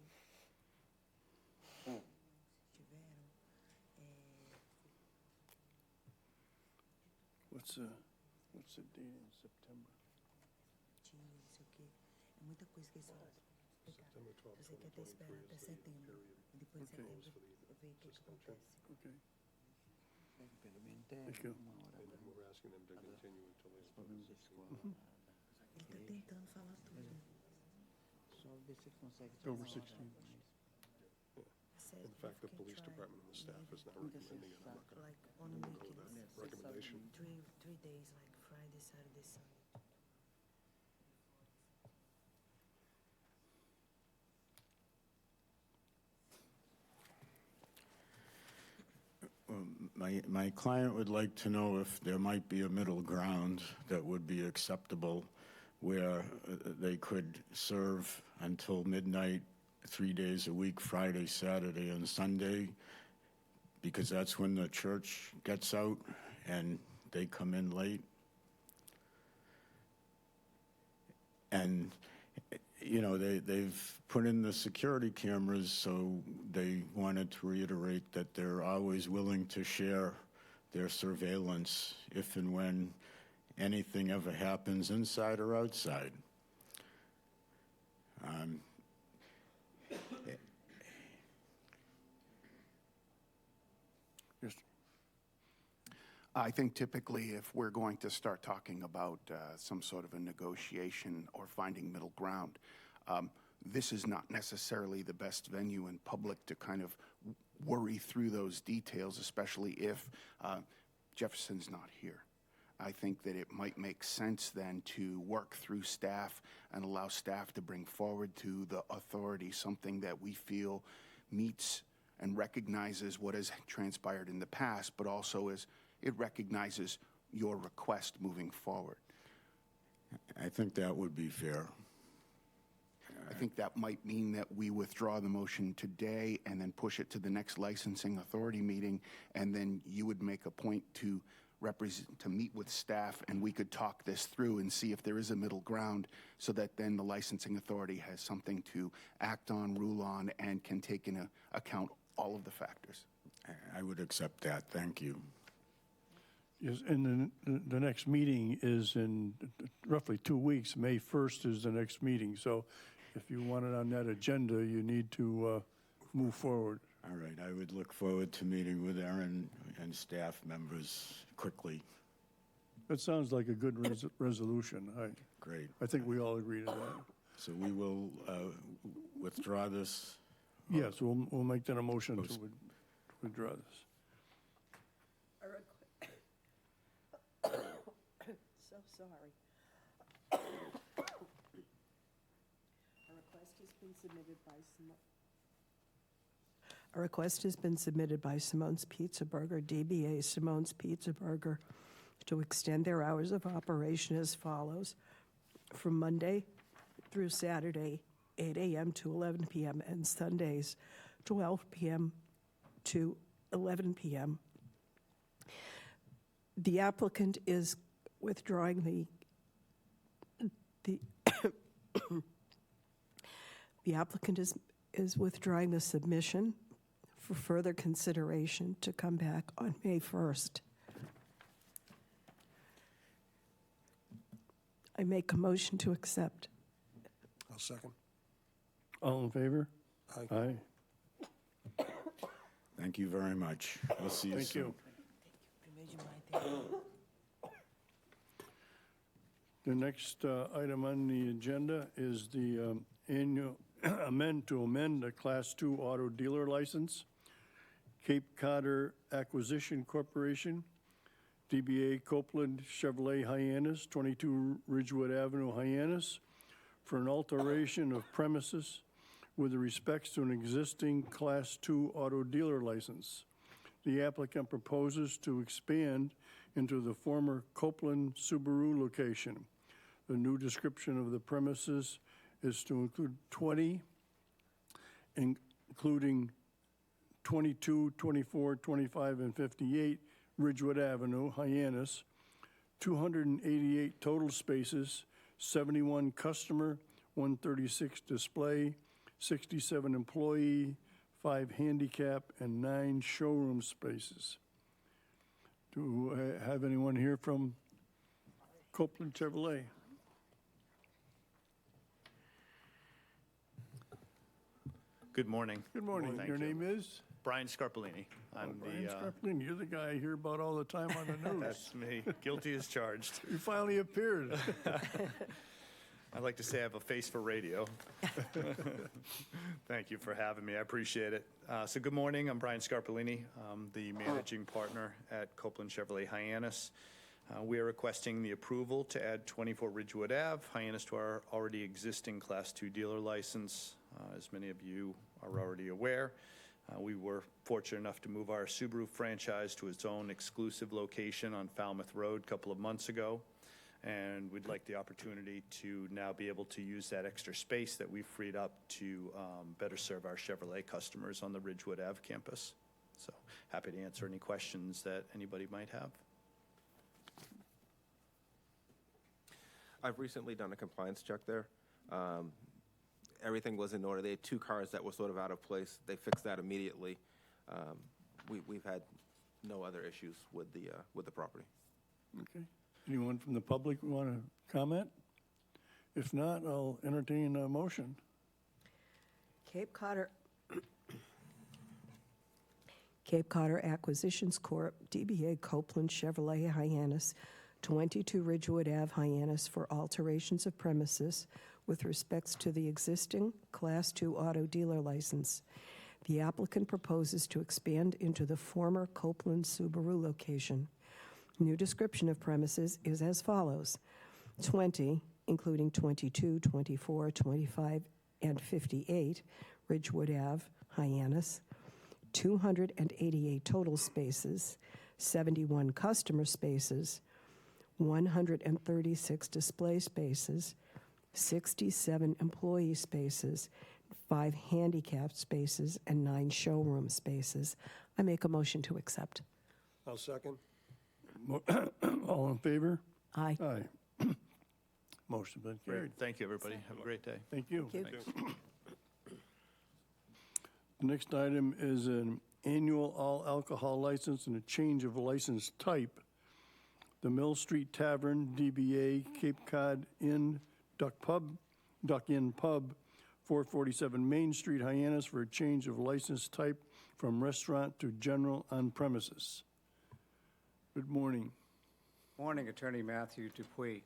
Speaker 12: Tiveram
Speaker 1: What's the date in September?
Speaker 12: tinha, não sei o quê. É muita coisa que eles vão explicar. Você quer até esperar até setembro. E depois de
Speaker 1: Okay.
Speaker 12: setembro ver o que acontece.
Speaker 1: Okay.
Speaker 13: Simplemente
Speaker 1: Thank you.
Speaker 13: una hora más.
Speaker 5: We're asking them to continue until they
Speaker 13: Podemos escolar.
Speaker 12: Ele está tentando falar tudo.
Speaker 13: Só ver se ele consegue.
Speaker 1: October
Speaker 13: tirar uma hora
Speaker 1: 16th.
Speaker 13: mais.
Speaker 5: In fact, the police department and the staff is now recommending it. I'm not going
Speaker 12: Like on the
Speaker 5: to go to
Speaker 12: weekends.
Speaker 5: that recommendation.
Speaker 12: Three days, like Friday, Saturday, Sunday.
Speaker 11: My client would like to know if there might be a middle ground that would be acceptable where they could serve until midnight, 3 days a week, Friday, Saturday, and Sunday, because that's when the church gets out and they come in late. And, they've put in the security cameras, so they wanted to reiterate that they're always willing to share their surveillance if and when anything ever happens inside or outside.
Speaker 1: Yes.
Speaker 6: I think typically if we're going to start talking about some sort of a negotiation or finding middle ground, this is not necessarily the best venue in public to kind of worry through those details, especially if Jefferson's not here. I think that it might make sense then to work through staff and allow staff to bring forward to the authority something that we feel meets and recognizes what has transpired in the past, but also is it recognizes your request moving forward.
Speaker 11: I think that would be fair.
Speaker 6: I think that might mean that we withdraw the motion today and then push it to the next licensing authority meeting, and then you would make a point to meet with staff, and we could talk this through and see if there is a middle ground, so that then the licensing authority has something to act on, rule on, and can take into account all of the factors.
Speaker 11: I would accept that. Thank you.
Speaker 1: Yes, and the next meeting is in roughly 2 weeks. May 1st is the next meeting. So if you want it on that agenda, you need to move forward.
Speaker 11: All right, I would look forward to meeting with Aaron and staff members quickly.
Speaker 1: That sounds like a good resolution.
Speaker 11: Great.
Speaker 1: I think we all agree to that.
Speaker 11: So we will withdraw this.
Speaker 1: Yes, we'll make that a motion to withdraw this.
Speaker 4: So sorry. A request has been submitted by A request has been submitted by Simone's Pizza Burger, DBA Simone's Pizza Burger, to extend their hours of operation as follows: from Monday through Saturday, 8 a.m. to 11 p.m., and Sundays, 12 p.m. to 11 p.m. The applicant is withdrawing the applicant is withdrawing the submission for further consideration to come back on May 1st. I make a motion to accept.
Speaker 5: I'll second.
Speaker 1: All in favor?
Speaker 5: Aye.
Speaker 1: Aye.
Speaker 11: Thank you very much. We'll see you soon.
Speaker 1: Thank you.
Speaker 12: Primeiro de maio tem.
Speaker 1: The next item on the agenda is the annual amend the Class 2 auto dealer license. Cape Codder Acquisition Corporation, DBA Copeland Chevrolet Hyannis, 22 Ridgewood Avenue, Hyannis, for an alteration of premises with respects to an existing Class 2 auto dealer license. The applicant proposes to expand into the former Copeland Subaru location. The new description of the premises is to include 20, including 22, 24, 25, and 58 Ridgewood Avenue, Hyannis, 288 total spaces, 71 customer, 136 display, 67 employee, 5 handicap, and 9 showroom spaces. Do I have anyone here from Copeland Chevrolet?
Speaker 14: Good morning.
Speaker 1: Good morning.
Speaker 14: Thank
Speaker 1: Your
Speaker 14: you.
Speaker 1: name is?
Speaker 14: Brian Scarpolini. I'm
Speaker 1: Brian
Speaker 14: the.
Speaker 1: Scarpelin. You're the guy I hear about all the time on the news.
Speaker 14: That's me. Guilty as charged.
Speaker 1: You finally appeared.
Speaker 14: I like to say I have a face for radio. Thank you for having me. I appreciate it. So good morning. I'm Brian Scarpolini. I'm the managing partner at Copeland Chevrolet Hyannis. We are requesting the approval to add 24 Ridgewood Ave, Hyannis, to our already existing Class 2 dealer license. As many of you are already aware, we were fortunate enough to move our Subaru franchise to its own exclusive location on Falmouth Road a couple of months ago. And we'd like the opportunity to now be able to use that extra space that we've freed up to better serve our Chevrolet customers on the Ridgewood Ave campus. So happy to answer any questions that anybody might have.
Speaker 9: I've recently done a compliance check there. Everything was in order. They had 2 cars that were sort of out of place. They fixed that immediately. We've had no other issues with the property.
Speaker 1: Okay. Anyone from the public want to comment? If not, I'll entertain a motion.
Speaker 4: Cape Codder Acquisitions Corp., DBA Copeland Chevrolet Hyannis, 22 Ridgewood Ave, Hyannis, for alterations of premises with respects to the existing Class 2 auto dealer license. The applicant proposes to expand into the former Copeland Subaru location. New description of premises is as follows: 20, including 22, 24, 25, and 58 Ridgewood Ave, Hyannis, 288 total spaces, 71 customer spaces, 136 display spaces, 67 employee spaces, 5 handicap spaces, and 9 showroom spaces. I make a motion to accept.
Speaker 5: I'll second.
Speaker 1: All in favor?
Speaker 4: Aye.
Speaker 1: Aye. Motion been carried.
Speaker 14: Great, thank you, everybody. Have a great day.
Speaker 1: Thank you.
Speaker 4: Thank you.
Speaker 1: The next item is an annual all alcohol license and a change of license type. The Mill Street Tavern, DBA Cape Cod Inn, Duck Inn Pub, 447 Main Street, Hyannis, for a change of license type from restaurant to general on premises. Good morning.
Speaker 15: Morning, Attorney Matthew Dupuy.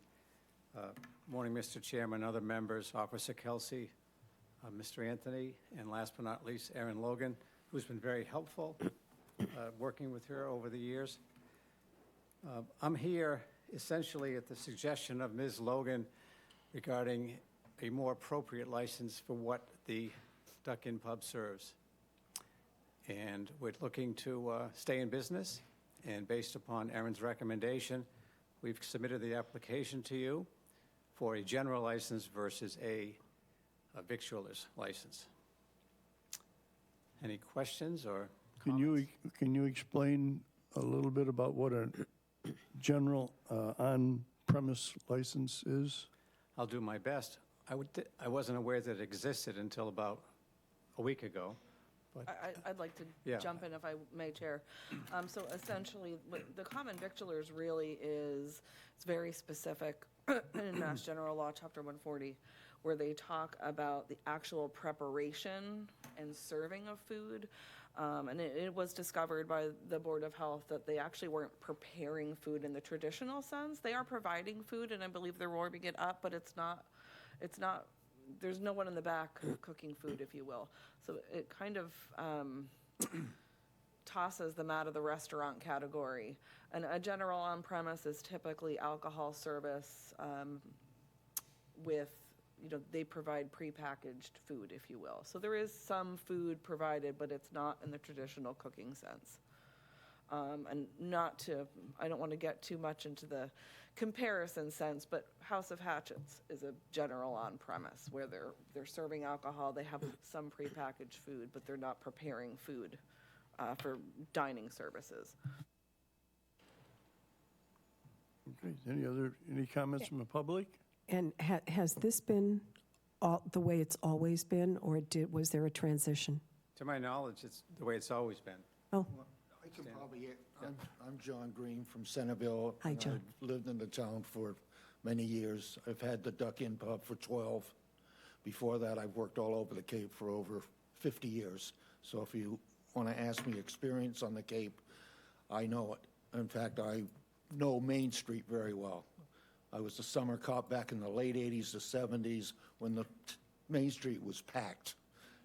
Speaker 15: Morning, Mr. Chairman, other members, Officer Kelsey, Mr. Anthony, and last but not least, Erin Logan, who's been very helpful working with her over the years. I'm here essentially at the suggestion of Ms. Logan regarding a more appropriate license for what the Duck Inn Pub serves. And we're looking to stay in business, and based upon Erin's recommendation, we've submitted the application to you for a general license versus a victualer's license. Any questions or comments?
Speaker 1: Can you explain a little bit about what a general on-premise license is?
Speaker 15: I'll do my best. I wasn't aware that it existed until about a week ago. But
Speaker 8: I'd like to
Speaker 15: Yeah.
Speaker 8: jump in if I may, Chair. So essentially, what the common victulars really is, it's very specific in Mass General Law, Chapter 140, where they talk about the actual preparation and serving of food. And it was discovered by the Board of Health that they actually weren't preparing food in the traditional sense. They are providing food, and I believe they're warming it up, but it's not, there's no one in the back cooking food, if you will. So it kind of tosses them out of the restaurant category. And a general on-premise is typically alcohol service with, they provide prepackaged food, if you will. So there is some food provided, but it's not in the traditional cooking sense. And I don't want to get too much into the comparison sense, but House of Hatchets is a general on-premise where they're serving alcohol, they have some prepackaged food, but they're not preparing food for dining services.
Speaker 1: Okay, any comments from the public?
Speaker 4: And has this been the way it's always been, or was there a transition?
Speaker 15: to my knowledge, it's the way it's always been.
Speaker 4: Oh,
Speaker 13: I can probably, I'm John Green from Centerville.
Speaker 4: Hi,
Speaker 13: and
Speaker 4: John.
Speaker 13: I've lived in the town for many years. I've had the Duck Inn Pub for 12. Before that, I've worked all over the Cape for over 50 years. So if you want to ask me experience on the Cape, I know it. In fact, I know Main Street very well. I was a summer cop back in the late 80s to 70s when the Main Street was packed.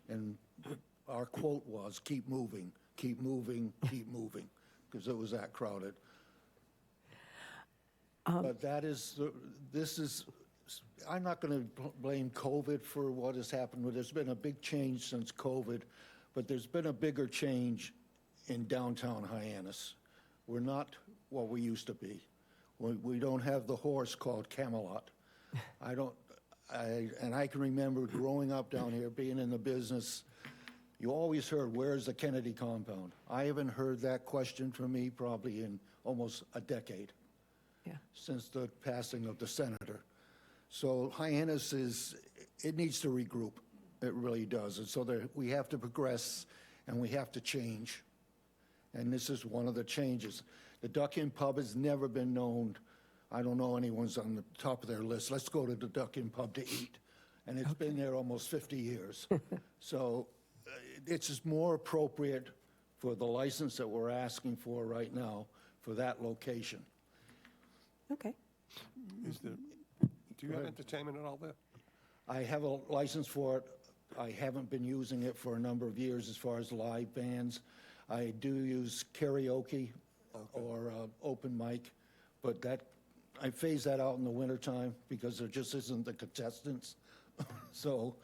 Speaker 13: And our quote was, keep moving, keep moving, keep moving, because it was that crowded. But I'm not going to blame COVID for what has happened. There's been a big change since COVID, but there's been a bigger change in downtown Hyannis. We're not what we used to be. We don't have the horse called Camelot. I can remember growing up down here, being in the business, you always heard, where's the Kennedy compound? I haven't heard that question from me probably in almost a decade.
Speaker 4: Yeah.
Speaker 13: Since the passing of the senator. So Hyannis it needs to regroup. It really does. And so we have to progress and we have to change. And this is one of the changes. The Duck Inn Pub has never been known. I don't know anyone's on the top of their list. Let's go to the Duck Inn Pub to eat. And it's been there almost 50 years. So it's just more appropriate for the license that we're asking for right now for that location.
Speaker 4: okay.
Speaker 5: Do you have entertainment and all that?
Speaker 13: I have a license for it. I haven't been using it for a number of years as far as live bands. I do use karaoke or open mic, but I phase that out in the wintertime because there just isn't the contestants. So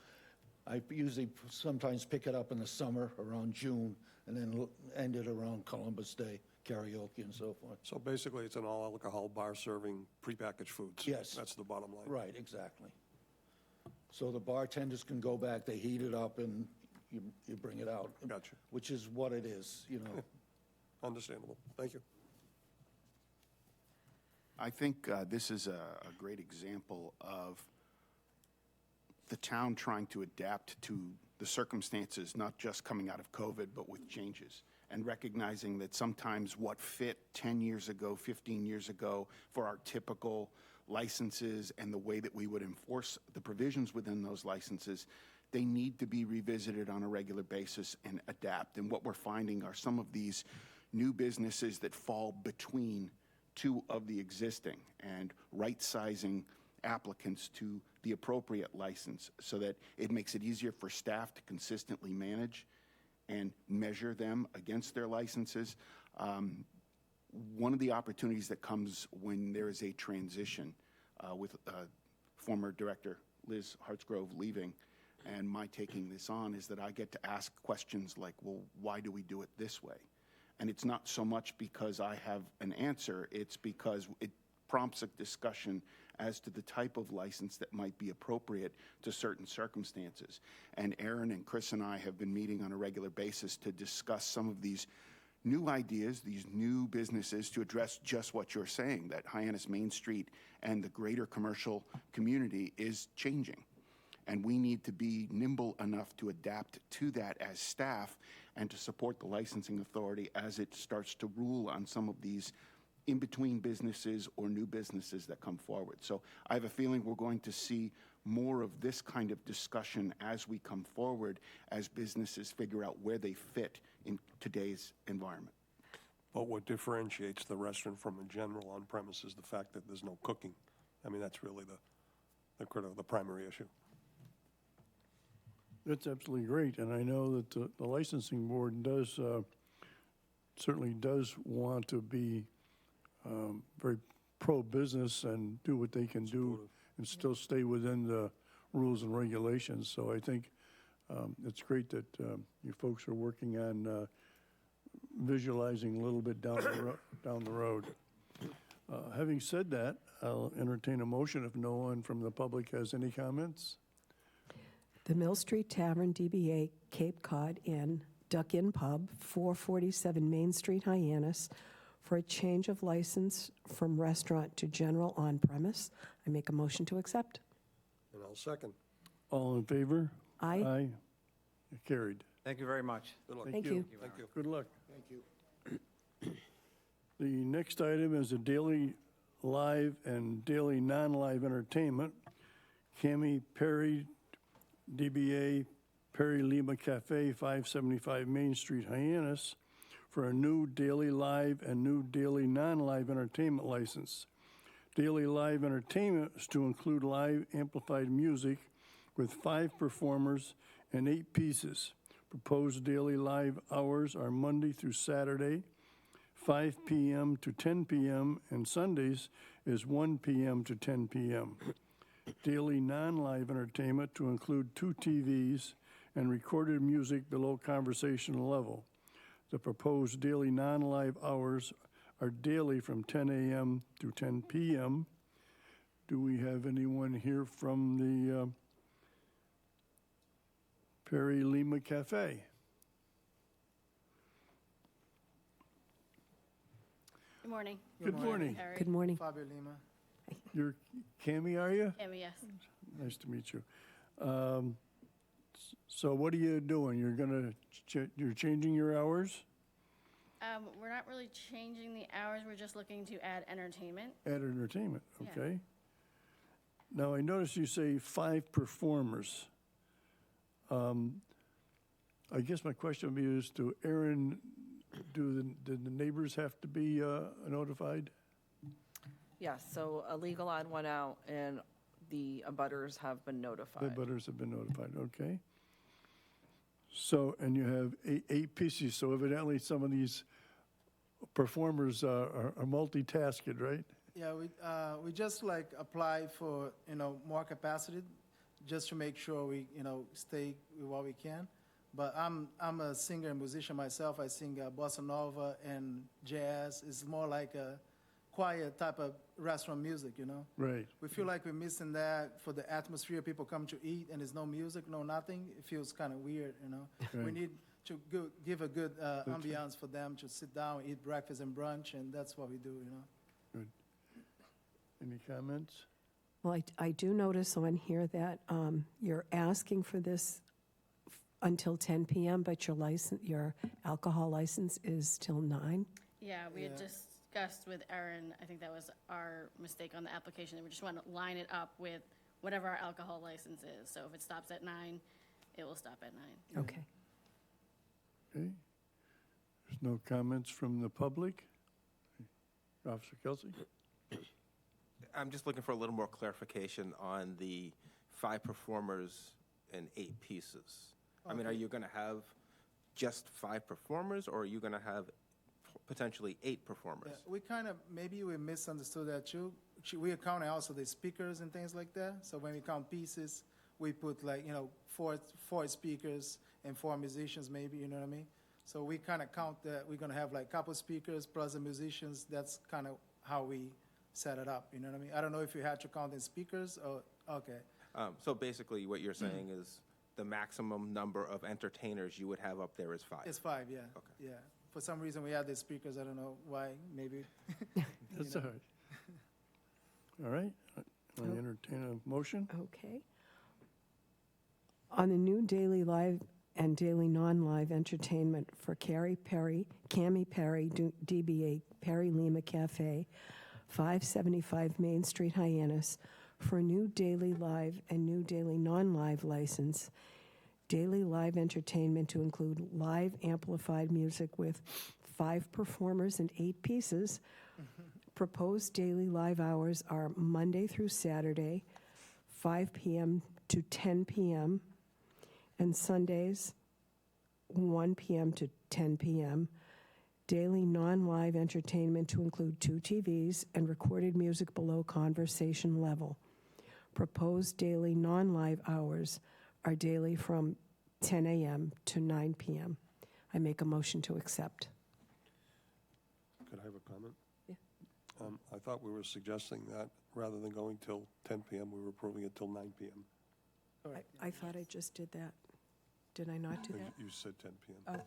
Speaker 13: I usually sometimes pick it up in the summer around June and then end it around Columbus Day, karaoke and so forth.
Speaker 5: So basically, it's an all-alcohol bar serving prepackaged foods.
Speaker 13: Yes.
Speaker 5: That's the bottom line.
Speaker 13: Right, exactly. So the bartenders can go back, they heat it up, and you bring it out.
Speaker 5: Gotcha.
Speaker 13: Which is what it is, you know.
Speaker 5: Understandable. Thank you.
Speaker 6: I think this is a great example of the town trying to adapt to the circumstances, not just coming out of COVID, but with changes, and recognizing that sometimes what fit 10 years ago, 15 years ago for our typical licenses and the way that we would enforce the provisions within those licenses, they need to be revisited on a regular basis and adapt. And what we're finding are some of these new businesses that fall between two of the existing, and right-sizing applicants to the appropriate license so that it makes it easier for staff to consistently manage and measure them against their licenses. One of the opportunities that comes when there is a transition with former director Liz Hartsgrove leaving and my taking this on is that I get to ask questions like, well, why do we do it this way? And it's not so much because I have an answer, it's because it prompts a discussion as to the type of license that might be appropriate to certain circumstances. And Aaron and Chris and I have been meeting on a regular basis to discuss some of these new ideas, these new businesses to address just what you're saying, that Hyannis Main Street and the greater commercial community is changing. And we need to be nimble enough to adapt to that as staff and to support the licensing authority as it starts to rule on some of these in-between businesses or new businesses that come forward. So I have a feeling we're going to see more of this kind of discussion as we come forward, as businesses figure out where they fit in today's environment.
Speaker 5: But what differentiates the restaurant from a general on-premise is the fact that there's no cooking. I mean, that's really the primary issue.
Speaker 1: That's absolutely great, and I know that the licensing board does, certainly does want to be very pro-business and do what they can do and still stay within the rules and regulations. So I think it's great that you folks are working on visualizing a little bit down the road. Having said that, I'll entertain a motion if no one from the public has any comments.
Speaker 4: The Mill Street Tavern, DBA Cape Cod Inn, Duck Inn Pub, 447 Main Street, Hyannis, for a change of license from restaurant to general on-premise. I make a motion to accept.
Speaker 5: And I'll second.
Speaker 1: All in favor?
Speaker 4: Aye.
Speaker 1: Aye. Carried.
Speaker 15: Thank you very much.
Speaker 5: Good luck.
Speaker 4: Thank you.
Speaker 5: Thank you.
Speaker 1: Good luck.
Speaker 13: Thank you.
Speaker 1: The next item is a daily live and daily non-live entertainment. Cami Perry, DBA Perry Lima Cafe, 575 Main Street, Hyannis, for a new daily live and new daily non-live entertainment license. Daily live entertainment is to include live amplified music with 5 performers and 8 pieces. Proposed daily live hours are Monday through Saturday, 5 p.m. to 10 p.m., and Sundays is 1 p.m. to 10 p.m. Daily non-live entertainment to include 2 TVs and recorded music below conversational level. The proposed daily non-live hours are daily from 10 a.m. to 10 p.m. Do we have anyone here from the Perry Lima Cafe?
Speaker 16: Good morning.
Speaker 1: Good morning.
Speaker 16: Harry.
Speaker 4: Good morning.
Speaker 17: Fabio Lima.
Speaker 1: You're Cami, are you?
Speaker 16: Yes.
Speaker 1: Nice to meet you. So what are you doing? You're changing your hours?
Speaker 16: We're not really changing the hours. We're just looking to add entertainment.
Speaker 1: Add entertainment,
Speaker 16: Yeah.
Speaker 1: okay. Now, I notice you say 5 performers. I guess my question would be is to Aaron, did the neighbors have to be notified?
Speaker 8: Yes, so a legal ad went out and the abutters have been notified.
Speaker 1: The butters have been notified, okay. So, and you have 8 pieces, so evidently some of these performers are multitasking, right?
Speaker 17: Yeah, we just like apply for, more capacity, just to make sure we, stay with what we can. But I'm a singer and musician myself. I sing bossa nova and jazz. It's more like a quiet type of restaurant music, you know?
Speaker 1: Right.
Speaker 17: We feel like we're missing that for the atmosphere. People come to eat and there's no music, no nothing. It feels kind of weird, you know? We
Speaker 1: Right.
Speaker 17: need to give a good ambiance for them to sit down, eat breakfast and brunch, and that's what we do, you know?
Speaker 1: Good. Any comments?
Speaker 4: Well, I do notice on here that you're asking for this until 10 p.m., but your alcohol license is till 9?
Speaker 16: Yeah, we had discussed with Erin, I think that was our mistake on the application, that we just want to line it up with whatever our alcohol license is. So if it stops at 9, it will stop at 9.
Speaker 4: Okay.
Speaker 1: Okay. There's no comments from the public? Officer Kelsey?
Speaker 9: I'm just looking for a little more clarification on the 5 performers and 8 pieces. I mean, are you going to have just 5 performers, or are you going to have potentially 8 performers?
Speaker 17: Yeah, we kind of, maybe we misunderstood that too. We are counting also the speakers and things like that. So when we count pieces, we put like, you know, four speakers and 4 musicians maybe, you know what I mean? So we kind of count that we're going to have like a couple speakers plus the musicians. That's kind of how we set it up, you know what I mean? I don't know if you had to count in speakers or, okay.
Speaker 9: So basically what you're saying is the maximum number of entertainers you would have up there is 5?
Speaker 17: It's 5, yeah.
Speaker 9: Okay.
Speaker 17: Yeah. For some reason, we had the speakers. I don't know why, maybe.
Speaker 1: That's all right. All right. I entertain a motion?
Speaker 4: Okay. On the new daily live and daily non-live entertainment for Cami Perry, DBA Perry Lima Cafe, 575 Main Street, Hyannis, for a new daily live and new daily non-live license. Daily live entertainment to include live amplified music with 5 performers and 8 pieces. Proposed daily live hours are Monday through Saturday, 5 p.m. to 10 p.m., and Sundays, 1 p.m. to 10 p.m. Daily non-live entertainment to include 2 TVs and recorded music below conversation level. Proposed daily non-live hours are daily from 10 a.m. to 9 p.m. I make a motion to accept.
Speaker 5: Could I have a comment?
Speaker 4: Yeah.
Speaker 5: I thought we were suggesting that rather than going till 10 p.m., we were approving it till 9 p.m.
Speaker 4: I thought I just did that. Did I not do that?
Speaker 5: You said 10 p.m.
Speaker 4: Oh,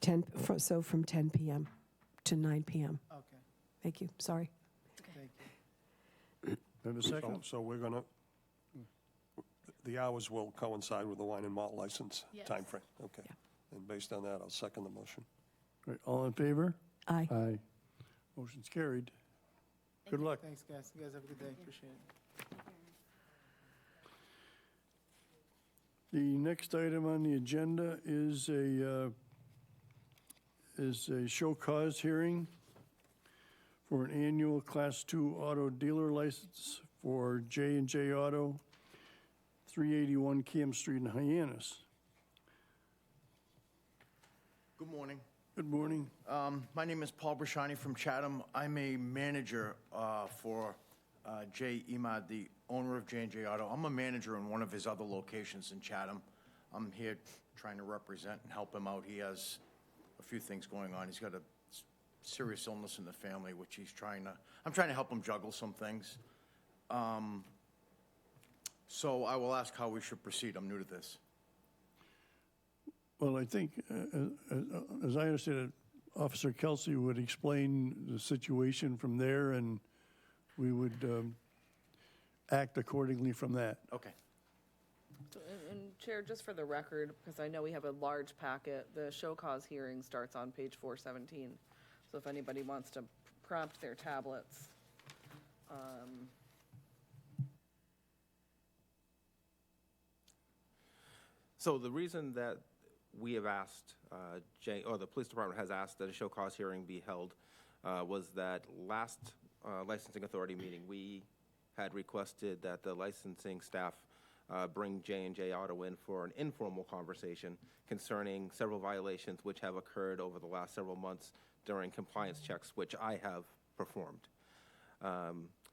Speaker 4: 10, from 10 p.m. to 9 p.m.
Speaker 17: Okay,
Speaker 4: Thank you, sorry.
Speaker 17: thank you.
Speaker 1: Have a second?
Speaker 5: So we're going to, the hours will coincide with the wine and malt license
Speaker 16: Yes.
Speaker 5: timeframe? Okay. And based on that, I'll second the motion.
Speaker 1: All right, all in favor?
Speaker 4: Aye.
Speaker 1: Aye. Motion's carried. Good luck.
Speaker 17: Thanks, guys. You guys have a good day. Appreciate it.
Speaker 1: The next item on the agenda is a show cause hearing for an annual Class 2 auto dealer license for J&J Auto, 381 Kim Street in Hyannis.
Speaker 18: Good morning.
Speaker 1: Good morning.
Speaker 18: My name is Paul Brashani from Chatham. I'm a manager for Jay Imad, the owner of J&J Auto. I'm a manager in one of his other locations in Chatham. I'm here trying to represent and help him out. He has a few things going on. He's got a serious illness in the family, which I'm trying to help him juggle some things. So I will ask how we should proceed. I'm new to this.
Speaker 1: Well, I think, as I understand it, Officer Kelsey would explain the situation from there, and we would act accordingly from that.
Speaker 18: Okay.
Speaker 8: And Chair, just for the record, because I know we have a large packet, the show cause hearing starts on page 417. So if anybody wants to prompt their tablets.
Speaker 9: So the reason that we have asked, or the police department has asked that a show cause hearing be held was that last licensing authority meeting, we had requested that the licensing staff bring J&J Auto in for an informal conversation concerning several violations which have occurred over the last several months during compliance checks, which I have performed.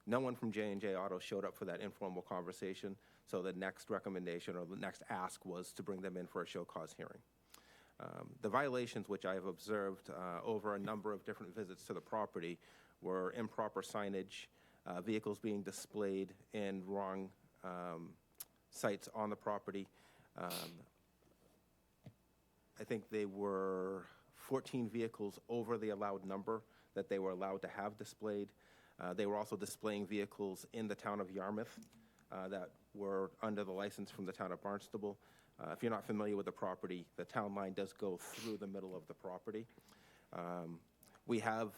Speaker 9: No one from J&J Auto showed up for that informal conversation, So the next recommendation or the next ask was to bring them in for a show cause hearing. The violations which I have observed over a number of different visits to the property were improper signage, vehicles being displayed in wrong sites on the property. I think they were 14 vehicles over the allowed number that they were allowed to have displayed. They were also displaying vehicles in the town of Yarmouth that were under the license from the town of Barnstable. If you're not familiar with the property, the town line does go through the middle of the property. We have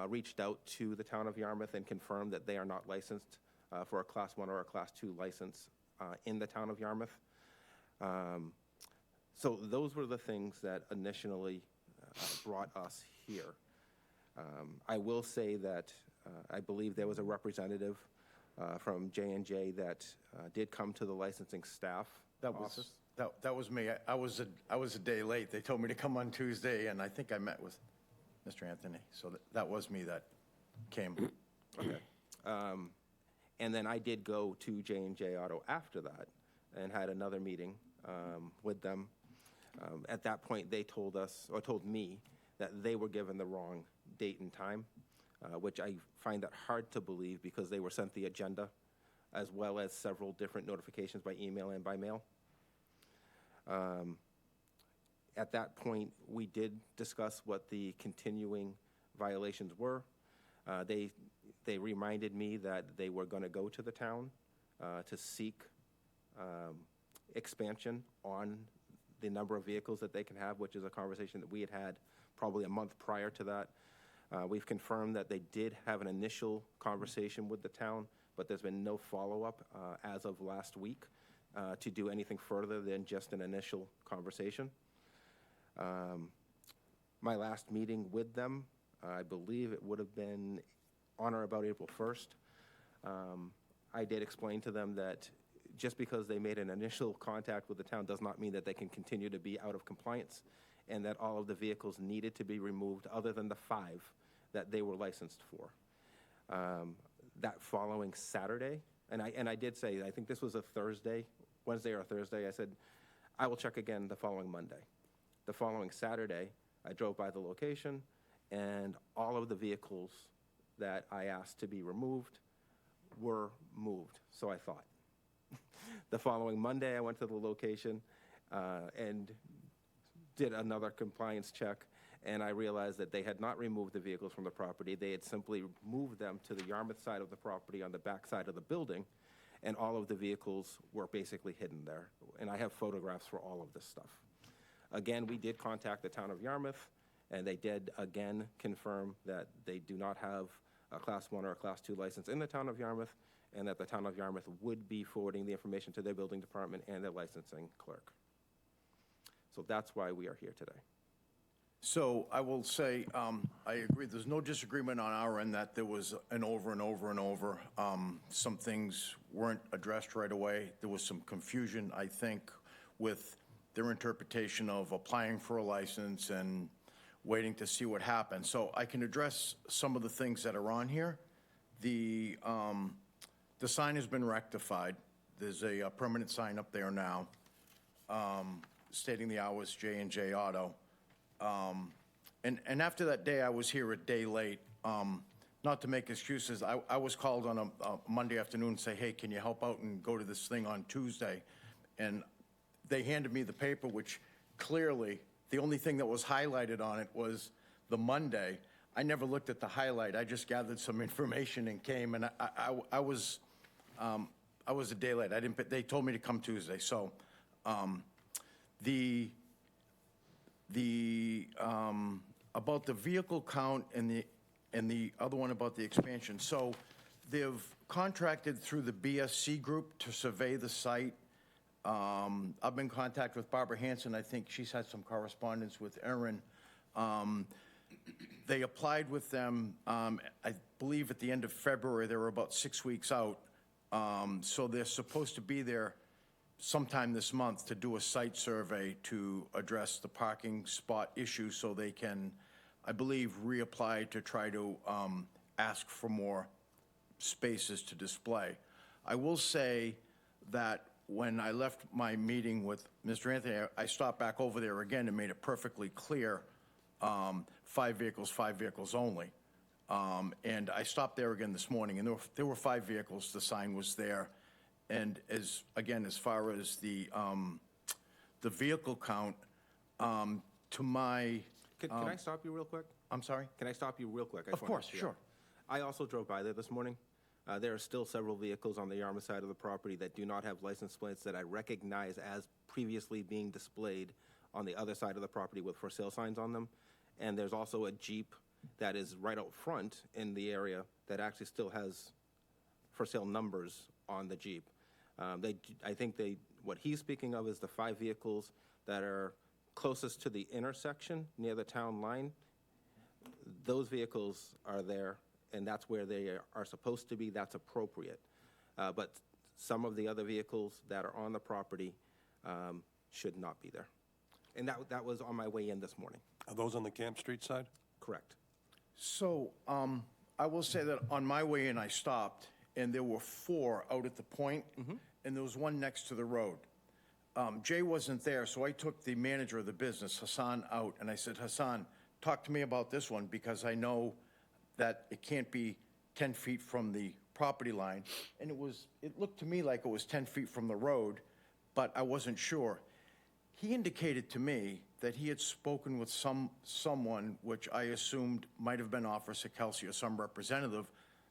Speaker 9: reached out to the town of Yarmouth and confirmed that they are not licensed for a Class 1 or a Class 2 license in the town of Yarmouth. So those were the things that initially brought us here. I will say that I believe there was a representative from J&J that did come to the licensing staff office.
Speaker 18: That was me. I was a day late. They told me to come on Tuesday, and I think I met with Mr. Anthony. So that was me that came.
Speaker 9: Okay. And then I did go to J&J Auto after that and had another meeting with them. At that point, they told us, or told me, that they were given the wrong date and time, which I find that hard to believe because they were sent the agenda as well as several different notifications by email and by mail. At that point, we did discuss what the continuing violations were. They reminded me that they were going to go to the town to seek expansion on the number of vehicles that they can have, which is a conversation that we had had probably a month prior to that. We've confirmed that they did have an initial conversation with the town, but there's been no follow-up as of last week to do anything further than just an initial conversation. My last meeting with them, I believe it would have been on or about April 1st. I did explain to them that just because they made an initial contact with the town does not mean that they can continue to be out of compliance, and that all of the vehicles needed to be removed other than the 5 that they were licensed for. That following Saturday, and I did say, I think this was a Thursday, Wednesday or Thursday, I said, I will check again the following Monday. The following Saturday, I drove by the location, and all of the vehicles that I asked to be removed were moved, so I thought. The following Monday, I went to the location and did another compliance check, and I realized that they had not removed the vehicles from the property. They had simply moved them to the Yarmouth side of the property on the back side of the building, and all of the vehicles were basically hidden there. And I have photographs for all of this stuff. Again, we did contact the town of Yarmouth, and they did again confirm that they do not have a Class 1 or a Class 2 license in the town of Yarmouth, and that the town of Yarmouth would be forwarding the information to their building department and their licensing clerk. So that's why we are here today.
Speaker 18: So I will say, I agree, there's no disagreement on our end that there was an over and over and over. Some things weren't addressed right away. There was some confusion, I think, with their interpretation of applying for a license and waiting to see what happened. So I can address some of the things that are on here. The sign has been rectified. There's a permanent sign up there now stating the hours J&J Auto. And after that day, I was here a day late. Not to make excuses, I was called on a Monday afternoon and say, hey, can you help out and go to this thing on Tuesday? And they handed me the paper, which clearly, the only thing that was highlighted on it was the Monday. I never looked at the highlight. I just gathered some information and came, and I was a day late. They told me to come Tuesday. So about the vehicle count and the other one about the expansion. So they've contracted through the BSC group to survey the site. I've been in contact with Barbara Hanson. I think she's had some correspondence with Erin. They applied with them, I believe at the end of February. They were about 6 weeks out. So they're supposed to be there sometime this month to do a site survey to address the parking spot issue so they can, I believe, reapply to try to ask for more spaces to display. I will say that when I left my meeting with Mr. Anthony, I stopped back over there again and made it perfectly clear, 5 vehicles only. And I stopped there again this morning, and there were 5 vehicles, the sign was there. And as far as the vehicle count, to my...
Speaker 9: Can I stop you real quick?
Speaker 18: I'm sorry?
Speaker 9: Can I stop you real quick?
Speaker 18: Of course, sure.
Speaker 9: I also drove by there this morning. There are still several vehicles on the Yarmouth side of the property that do not have license plates that I recognize as previously being displayed on the other side of the property with for sale signs on them. And there's also a Jeep that is right out front in the area that actually still has for sale numbers on the Jeep. I think what he's speaking of is the 5 vehicles that are closest to the intersection near the town line. Those vehicles are there, and that's where they are supposed to be. That's appropriate. But some of the other vehicles that are on the property should not be there. And that was on my way in this morning.
Speaker 5: Are those on the Camp Street side?
Speaker 9: Correct.
Speaker 18: So I will say that on my way in, I stopped, and there were 4 out at the point, and there was one next to the road. Jay wasn't there, so I took the manager of the business, Hassan, out, and I said, Hassan, talk to me about this one, because I know that it can't be 10 feet from the property line. And it looked to me like it was 10 feet from the road, but I wasn't sure. He indicated to me that he had spoken with someone, which I assumed might have been Officer Kelsey or some representative,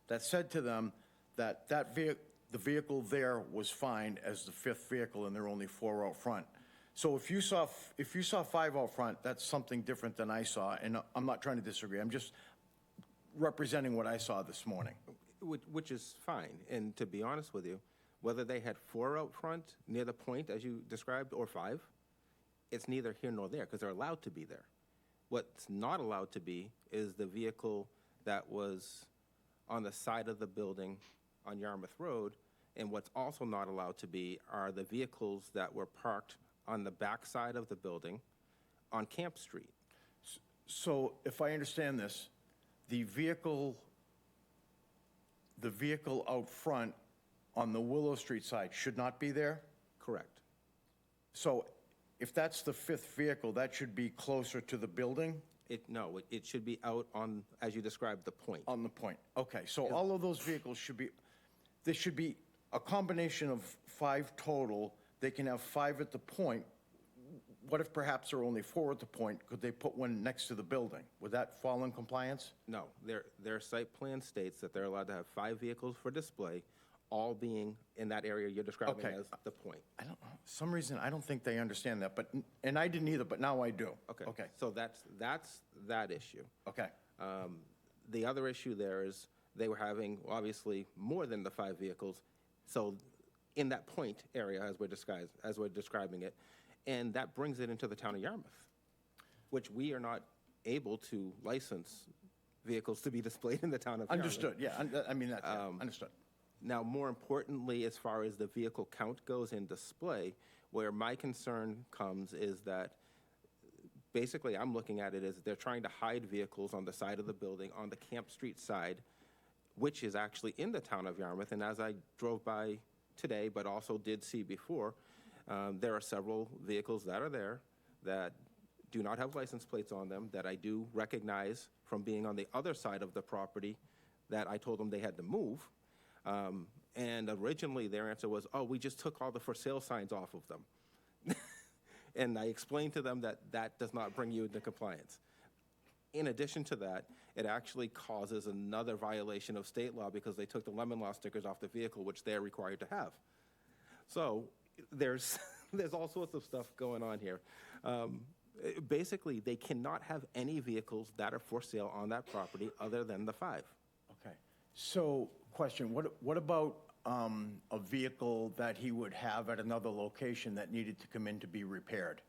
Speaker 18: that said to them that the vehicle there was fine as the 5th vehicle, and there were only 4 out front. So if you saw 5 out front, that's something different than I saw, and I'm not trying to disagree. I'm just representing what I saw this morning.
Speaker 9: Which is fine. And to be honest with you, whether they had 4 out front near the point, as you described, or 5, it's neither here nor there, because they're allowed to be there. What's not allowed to be is the vehicle that was on the side of the building on Yarmouth Road, and what's also not allowed to be are the vehicles that were parked on the back side of the building on Camp Street.
Speaker 18: So if I understand this, the vehicle out front on the Willow Street side should not be there?
Speaker 9: Correct.
Speaker 18: So if that's the 5th vehicle, that should be closer to the building?
Speaker 9: No, it should be out on, as you described, the point.
Speaker 18: On the point. Okay, so all of those vehicles there should be a combination of 5 total. They can have 5 at the point. What if perhaps there are only 4 at the point? Could they put one next to the building? Would that fall in compliance?
Speaker 9: No, their site plan states that they're allowed to have 5 vehicles for display, all being in that area you're describing as the point.
Speaker 18: I don't know. Some reason I don't think they understand that, and I didn't either, but now I do.
Speaker 9: Okay. So that's that issue.
Speaker 18: Okay.
Speaker 9: The other issue there is they were having, obviously, more than the 5 vehicles. So in that point area, as we're describing it, and that brings it into the town of Yarmouth, which we are not able to license vehicles to be displayed in the town of Yarmouth.
Speaker 18: Understood, yeah. I mean, that's understood.
Speaker 9: Now, more importantly, as far as the vehicle count goes in display, where my concern comes is that basically I'm looking at it as they're trying to hide vehicles on the side of the building, on the Camp Street side, which is actually in the town of Yarmouth. And as I drove by today, but also did see before, there are several vehicles that are there that do not have license plates on them that I do recognize from being on the other side of the property that I told them they had to move. And originally their answer was, oh, we just took all the for sale signs off of them. And I explained to them that that does not bring you into compliance. In addition to that, it actually causes another violation of state law because they took the lemon law stickers off the vehicle, which they're required to have. So there's all sorts of stuff going on here. Basically, they cannot have any vehicles that are for sale on that property other than the 5.
Speaker 18: Okay. So, question, what about a vehicle that he would have at another location that needed to come in to be repaired?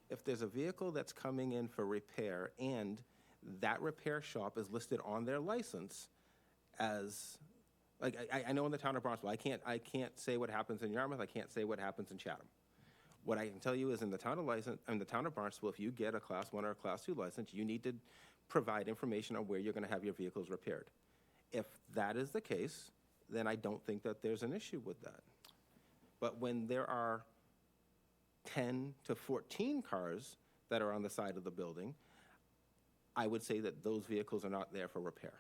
Speaker 9: If there's a vehicle that's coming in for repair and that repair shop is listed on their license as, like, I know in the town of Barnstable, I can't say what happens in Yarmouth, I can't say what happens in Chatham. What I can tell you is in the town of Barnstable, if you get a Class 1 or a Class 2 license, you need to provide information on where you're going to have your vehicles repaired. If that is the case, then I don't think that there's an issue with that. But when there are 10 to 14 cars that are on the side of the building, I would say that those vehicles are not there for repair.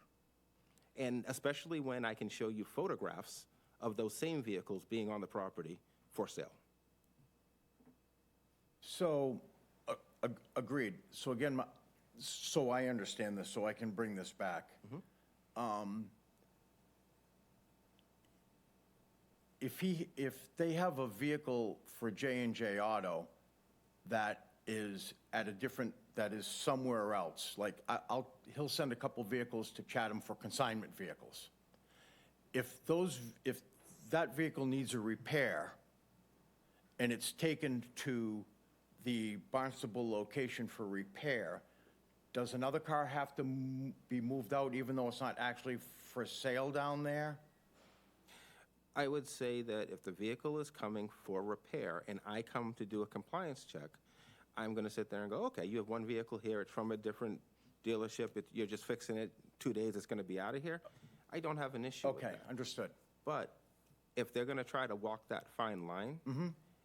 Speaker 9: And especially when I can show you photographs of those same vehicles being on the property for sale.
Speaker 18: So, agreed. So again, so I understand this, so I can bring this back. If they have a vehicle for J&J Auto that is at a different, that is somewhere else, like he'll send a couple vehicles to Chatham for consignment vehicles. If that vehicle needs a repair and it's taken to the Barnstable location for repair, does another car have to be moved out even though it's not actually for sale down there?
Speaker 9: I would say that if the vehicle is coming for repair and I come to do a compliance check, I'm going to sit there and go, okay, you have one vehicle here, it's from a different dealership, you're just fixing it, 2 days, it's going to be out of here. I don't have an issue with
Speaker 18: Okay,
Speaker 9: that.
Speaker 18: understood.
Speaker 9: But if they're going to try to walk that fine line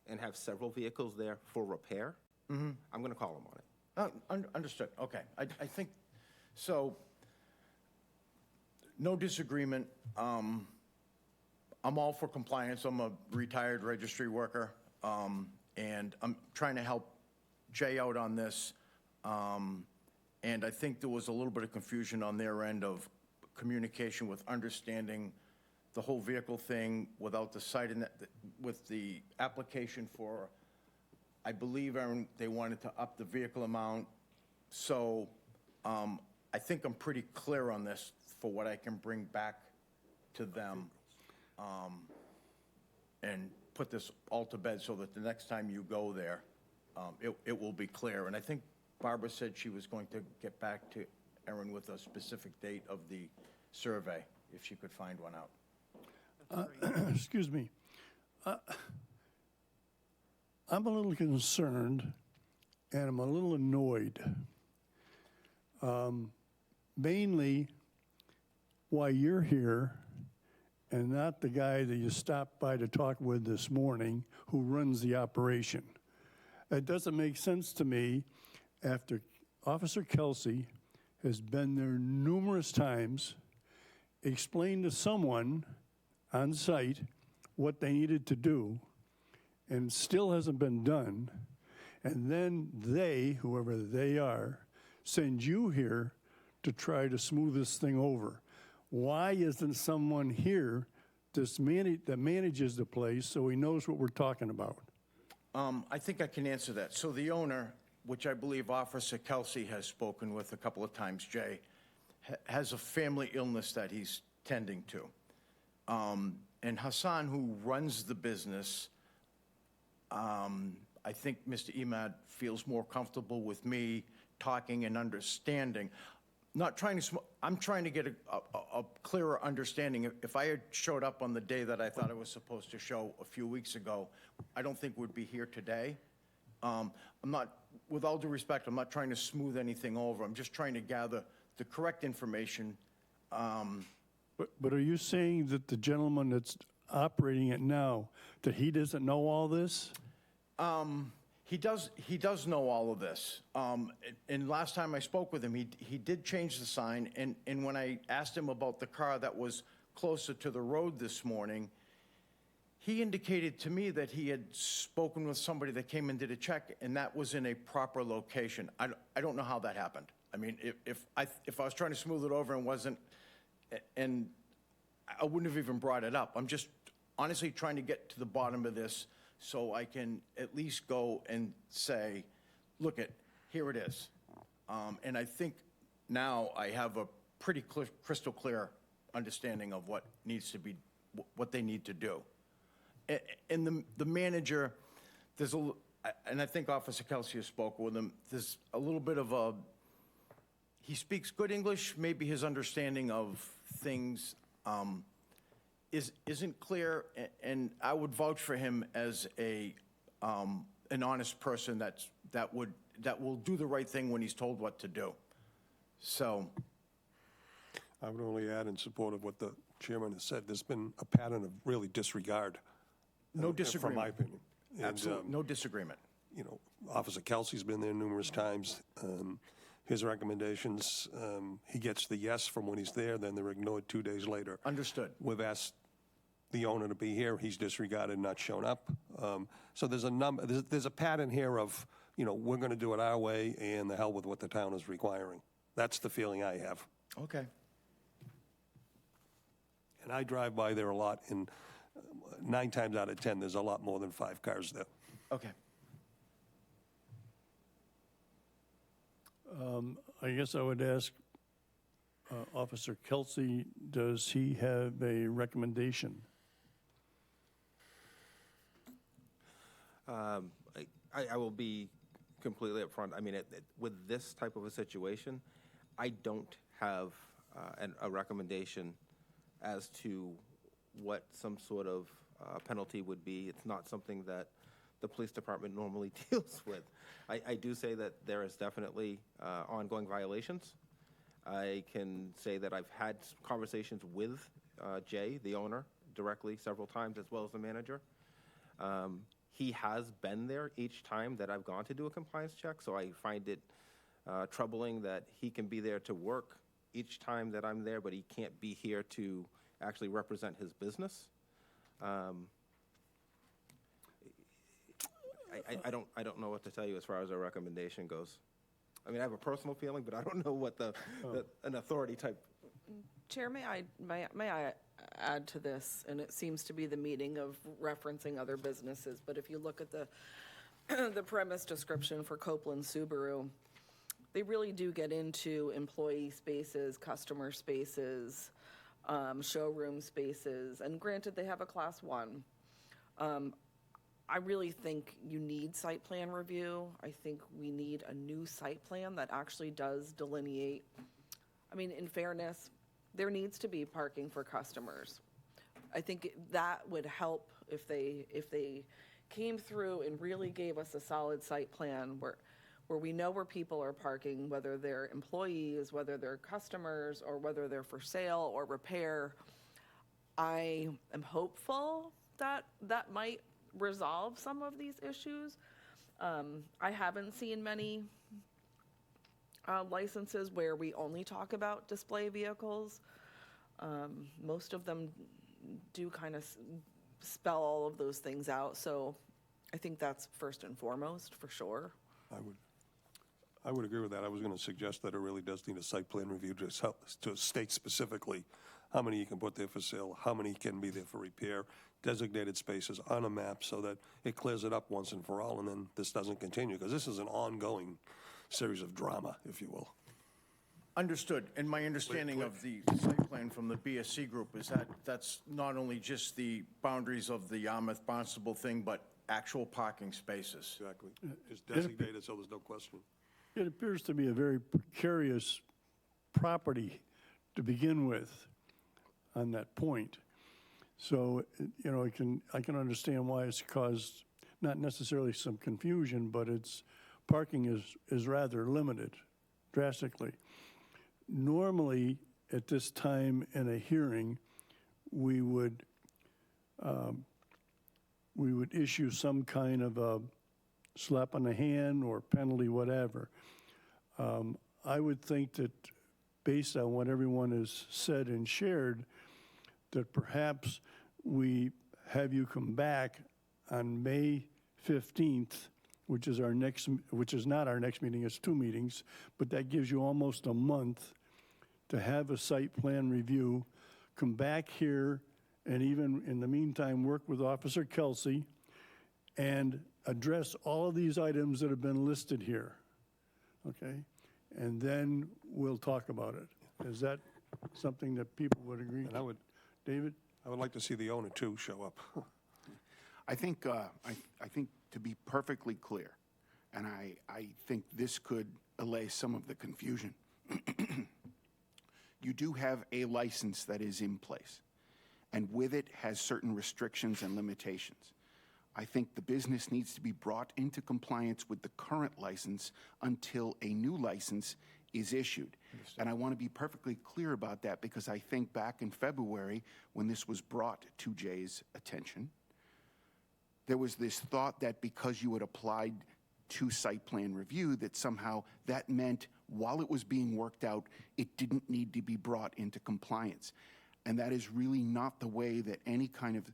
Speaker 9: and have several vehicles there for repair, I'm going to call them on it.
Speaker 18: Understood, okay. I think, so, no disagreement. I'm all for compliance. I'm a retired registry worker, and I'm trying to help Jay out on this. And I think there was a little bit of confusion on their end of communication with understanding the whole vehicle thing without the site, with the application for, I believe, Aaron, they wanted to up the vehicle amount. So I think I'm pretty clear on this for what I can bring back to them and put this all to bed so that the next time you go there, it will be clear. And I think Barbara said she was going to get back to Aaron with a specific date of the survey, if she could find one out.
Speaker 1: Excuse me. I'm a little concerned, and I'm a little annoyed. Mainly why you're here and not the guy that you stopped by to talk with this morning who runs the operation. It doesn't make sense to me after Officer Kelsey has been there numerous times, explained to someone on site what they needed to do, and still hasn't been done, and then they, whoever they are, send you here to try to smooth this thing over. Why isn't someone here that manages the place so he knows what we're talking about?
Speaker 18: I think I can answer that. So the owner, which I believe Officer Kelsey has spoken with a couple of times, Jay, has a family illness that he's tending to. And Hassan, who runs the business, I think Mr. Emad feels more comfortable with me talking and understanding. Not trying to, I'm trying to get a clearer understanding. If I had showed up on the day that I thought I was supposed to show a few weeks ago, I don't think we'd be here today. I'm not, with all due respect, I'm not trying to smooth anything over. I'm just trying to gather the correct information.
Speaker 1: But are you saying that the gentleman that's operating it now, that he doesn't know all this?
Speaker 18: He does know all of this. And last time I spoke with him, he did change the sign. And when I asked him about the car that was closer to the road this morning, he indicated to me that he had spoken with somebody that came and did a check, and that was in a proper location. I don't know how that happened. I mean, if I was trying to smooth it over and wasn't, and I wouldn't have even brought it up. I'm just honestly trying to get to the bottom of this so I can at least go and say, look, here it is. And I think now I have a pretty crystal clear understanding of what needs to be, what they need to do. And the manager, and I think Officer Kelsey has spoken with him, there's a little bit of he speaks good English, maybe his understanding of things isn't clear, and I would vouch for him as an honest person that will do the right thing when he's told what to do. So,
Speaker 5: I would only add in support of what the chairman has said, there's been a pattern of really disregard
Speaker 18: No
Speaker 5: From
Speaker 18: disagreement.
Speaker 5: my opinion. And,
Speaker 18: Absolutely, no disagreement.
Speaker 5: You know, Officer Kelsey's been there numerous times. His recommendations, he gets the yes from when he's there, then they're ignored 2 days later.
Speaker 18: Understood.
Speaker 5: We've asked the owner to be here, he's disregarded, not shown up. So there's a pattern here of, you know, we're going to do it our way and the hell with what the town is requiring. That's the feeling I have.
Speaker 18: Okay.
Speaker 5: And I drive by there a lot, and 9 times out of 10, there's a lot more than 5 cars there.
Speaker 18: Okay.
Speaker 1: I guess I would ask Officer Kelsey, does he have a recommendation?
Speaker 9: I will be completely upfront. I mean, with this type of a situation, I don't have a recommendation as to what some sort of penalty would be. It's not something that the police department normally deals with. I do say that there is definitely ongoing violations. I can say that I've had conversations with Jay, the owner, directly several times, as well as the manager. He has been there each time that I've gone to do a compliance check, so I find it troubling that he can be there to work each time that I'm there, but he can't be here to actually represent his business. I don't know what to tell you as far as a recommendation goes. I mean, I have a personal feeling, but I don't know what an authority type.
Speaker 8: Chair, may I add to this? And it seems to be the meaning of referencing other businesses, but if you look at the premise description for Copeland Subaru, they really do get into employee spaces, customer spaces, showroom spaces, and granted, they have a Class 1. I really think you need site plan review. I think we need a new site plan that actually does delineate. I mean, in fairness, there needs to be parking for customers. I think that would help if they came through and really gave us a solid site plan where we know where people are parking, whether they're employees, whether they're customers, or whether they're for sale or repair. I am hopeful that that might resolve some of these issues. I haven't seen many licenses where we only talk about display vehicles. Most of them do kind of spell all of those things out, so I think that's first and foremost, for sure.
Speaker 5: I would agree with that. I was going to suggest that it really does need a site plan review to state specifically how many you can put there for sale, how many can be there for repair, designated spaces on a map so that it clears it up once and for all, and then this doesn't continue, because this is an ongoing series of drama, if you will.
Speaker 18: Understood. And my understanding of the site plan from the BSC group is that that's not only just the boundaries of the Yarmouth Barnstable thing, but actual parking spaces.
Speaker 5: Exactly. It's designated, so there's no question.
Speaker 1: It appears to be a very precarious property to begin with on that point. So, you know, I can understand why it's caused not necessarily some confusion, but its parking is rather limited drastically. Normally, at this time in a hearing, we would issue some kind of a slap on the hand or penalty, whatever. I would think that based on what everyone has said and shared, that perhaps we have you come back on May 15th, which is not our next meeting, it's 2 meetings, but that gives you almost a month to have a site plan review, come back here, and even in the meantime, work with Officer Kelsey and address all of these items that have been listed here, okay? And then we'll talk about it. Is that something that people would agree?
Speaker 5: And
Speaker 1: David?
Speaker 5: I would like to see the owner, too, show up.
Speaker 6: I think to be perfectly clear, and I think this could allay some of the confusion. You do have a license that is in place, and with it has certain restrictions and limitations. I think the business needs to be brought into compliance with the current license until a new license is issued. And I want to be perfectly clear about that, because I think back in February, when this was brought to Jay's attention, there was this thought that because you had applied to site plan review, that somehow that meant while it was being worked out, it didn't need to be brought into compliance. And that is really not the way that any kind of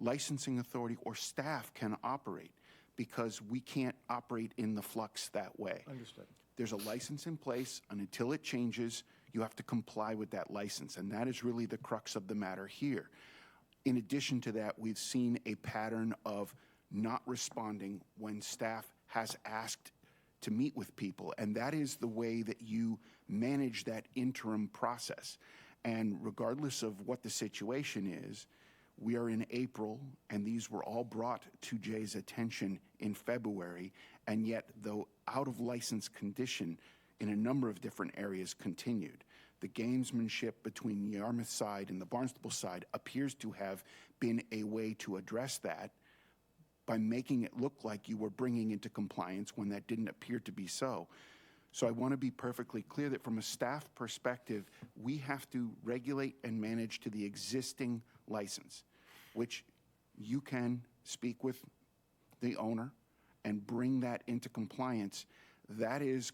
Speaker 6: licensing authority or staff can operate, because we can't operate in the flux that way.
Speaker 13: Understood.
Speaker 6: There's a license in place, and until it changes, you have to comply with that license. And that is really the crux of the matter here. In addition to that, we've seen a pattern of not responding when staff has asked to meet with people, and that is the way that you manage that interim process. And regardless of what the situation is, we are in April, and these were all brought to Jay's attention in February, and yet, though out of license condition in a number of different areas continued. The gamesmanship between the Yarmouth side and the Barnstable side appears to have been a way to address that by making it look like you were bringing into compliance when that didn't appear to be so. So I want to be perfectly clear that from a staff perspective, we have to regulate and manage to the existing license, which you can speak with the owner and bring that into compliance. That is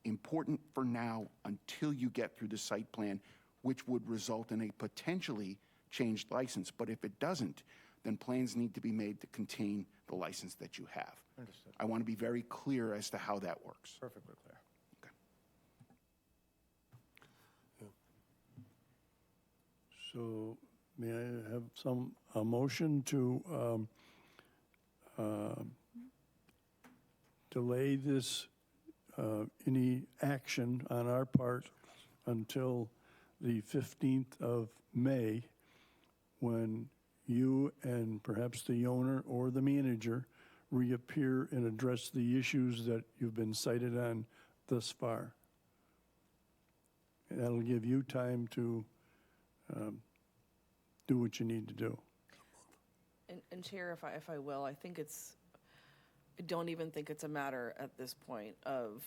Speaker 6: important for now until you get through the site plan, which would result in a potentially changed license. But if it doesn't, then plans need to be made to contain the license that you have.
Speaker 13: Understood.
Speaker 6: I want to be very clear as to how that works.
Speaker 13: Perfectly clear.
Speaker 1: So may I have a motion to delay this, any action on our part until the 15th of May, when you and perhaps the owner or the manager reappear and address the issues that you've been cited on thus far. And that'll give you time to do what you need to do.
Speaker 8: And Chair, if I will, I don't even think it's a matter at this point of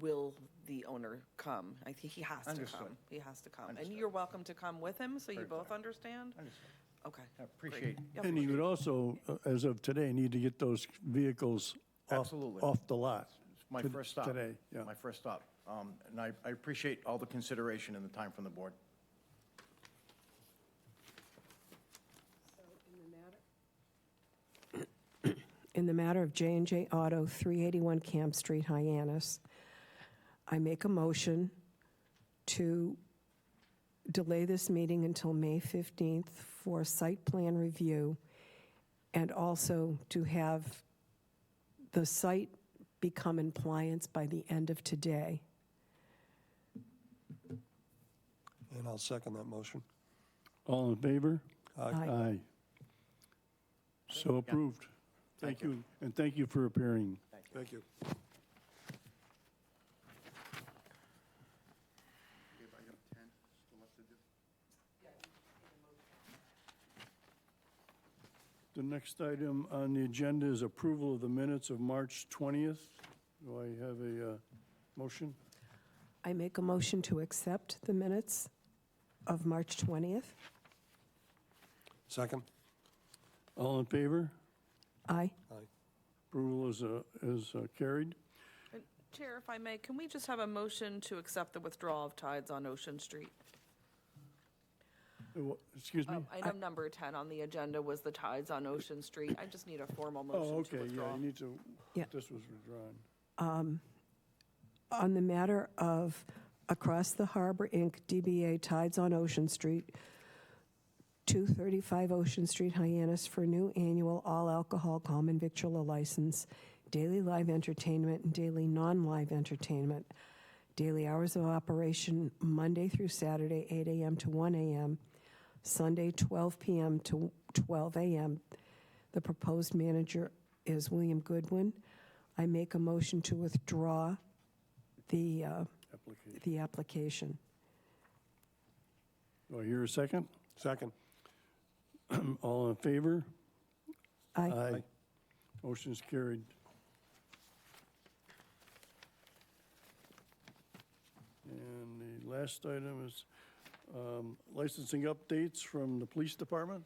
Speaker 8: will the owner come. I think he has to
Speaker 13: Understood.
Speaker 8: come. He has to come. And
Speaker 13: Understood.
Speaker 8: you're welcome to come with him, so you
Speaker 13: Very
Speaker 8: both
Speaker 13: clear.
Speaker 8: understand?
Speaker 13: Understood.
Speaker 8: Okay.
Speaker 13: I appreciate.
Speaker 8: Yep.
Speaker 1: And you would also, as of today, need to get those vehicles
Speaker 18: Absolutely.
Speaker 1: off the lot.
Speaker 18: It's my
Speaker 1: to-
Speaker 18: first stop.
Speaker 1: Today, yeah.
Speaker 18: My first stop. And I appreciate all the consideration and the time from the board.
Speaker 4: In the matter of J&J Auto, 381 Camp Street, Hyannis, I make a motion to delay this meeting until May 15th for site plan review, and also to have the site become in compliance by the end of today.
Speaker 5: And I'll second that motion.
Speaker 1: All in favor?
Speaker 4: Aye.
Speaker 1: Aye. So approved. Thank you, and thank you for appearing.
Speaker 5: Thank you.
Speaker 1: The next item on the agenda is approval of the minutes of March 20th. Do I have a motion?
Speaker 4: I make a motion to accept the minutes of March 20th.
Speaker 5: Second?
Speaker 1: All in favor?
Speaker 4: Aye.
Speaker 1: Approval is carried.
Speaker 8: And Chair, if I may, can we just have a motion to accept the withdrawal of tides on Ocean Street?
Speaker 1: Excuse me?
Speaker 8: Item number 10 on the agenda was the tides on Ocean Street. I just need a formal
Speaker 1: Oh,
Speaker 8: motion to
Speaker 1: okay, yeah,
Speaker 8: withdraw.
Speaker 1: you need to,
Speaker 4: Yeah.
Speaker 1: this was withdrawn.
Speaker 4: On the matter of Across the Harbor, Inc., DBA Tides on Ocean Street, 235 Ocean Street, Hyannis, for new annual all-alcohol common victualler license, daily live entertainment and daily non-live entertainment. Daily hours of operation, Monday through Saturday, 8 a.m. to 1 a.m., Sunday, 12 p.m. to 12 a.m. The proposed manager is William Goodwin. I make a motion to withdraw the application.
Speaker 1: Do I hear a second?
Speaker 5: Second.
Speaker 1: All in favor?
Speaker 4: Aye.
Speaker 1: Motion is carried. And the last item is licensing updates from the police department.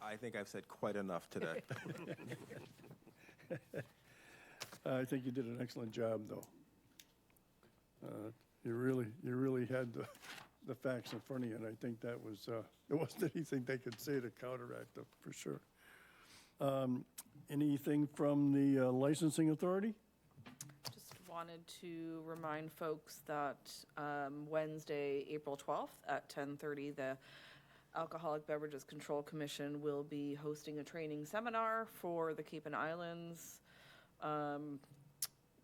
Speaker 9: I think I've said quite enough today.
Speaker 1: I think you did an excellent job, though. You really had the facts in front of you, and I think that was, there wasn't anything they could say to counteract them, for sure. Anything from the licensing authority?
Speaker 8: Just wanted to remind folks that Wednesday, April 12th at 10:30, the Alcoholic Beverages Control Commission will be hosting a training seminar for the Cape and Islands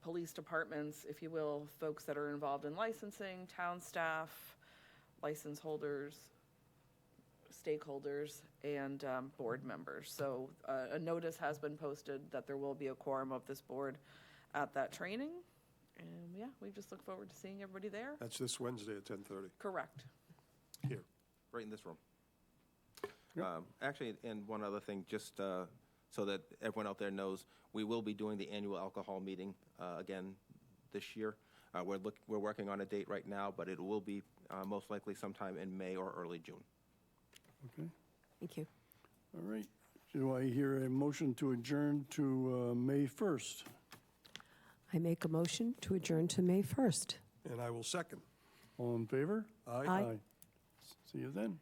Speaker 8: police departments, if you will, folks that are involved in licensing, town staff, license holders, stakeholders, and board members. So a notice has been posted that there will be a quorum of this board at that training. And yeah, we just look forward to seeing everybody there.
Speaker 5: That's this Wednesday at 10:30
Speaker 8: Correct.
Speaker 5: here.
Speaker 9: Right in this room. Actually, and one other thing, just so that everyone out there knows, we will be doing the annual alcohol meeting again this year. We're working on a date right now, but it will be most likely sometime in May or early June.
Speaker 1: Okay,
Speaker 4: Thank you.
Speaker 1: all right. Do I hear a motion to adjourn to May 1st?
Speaker 4: I make a motion to adjourn to May 1st.
Speaker 5: And I will second.
Speaker 1: All in favor?
Speaker 5: Aye.
Speaker 4: Aye.
Speaker 1: See you then.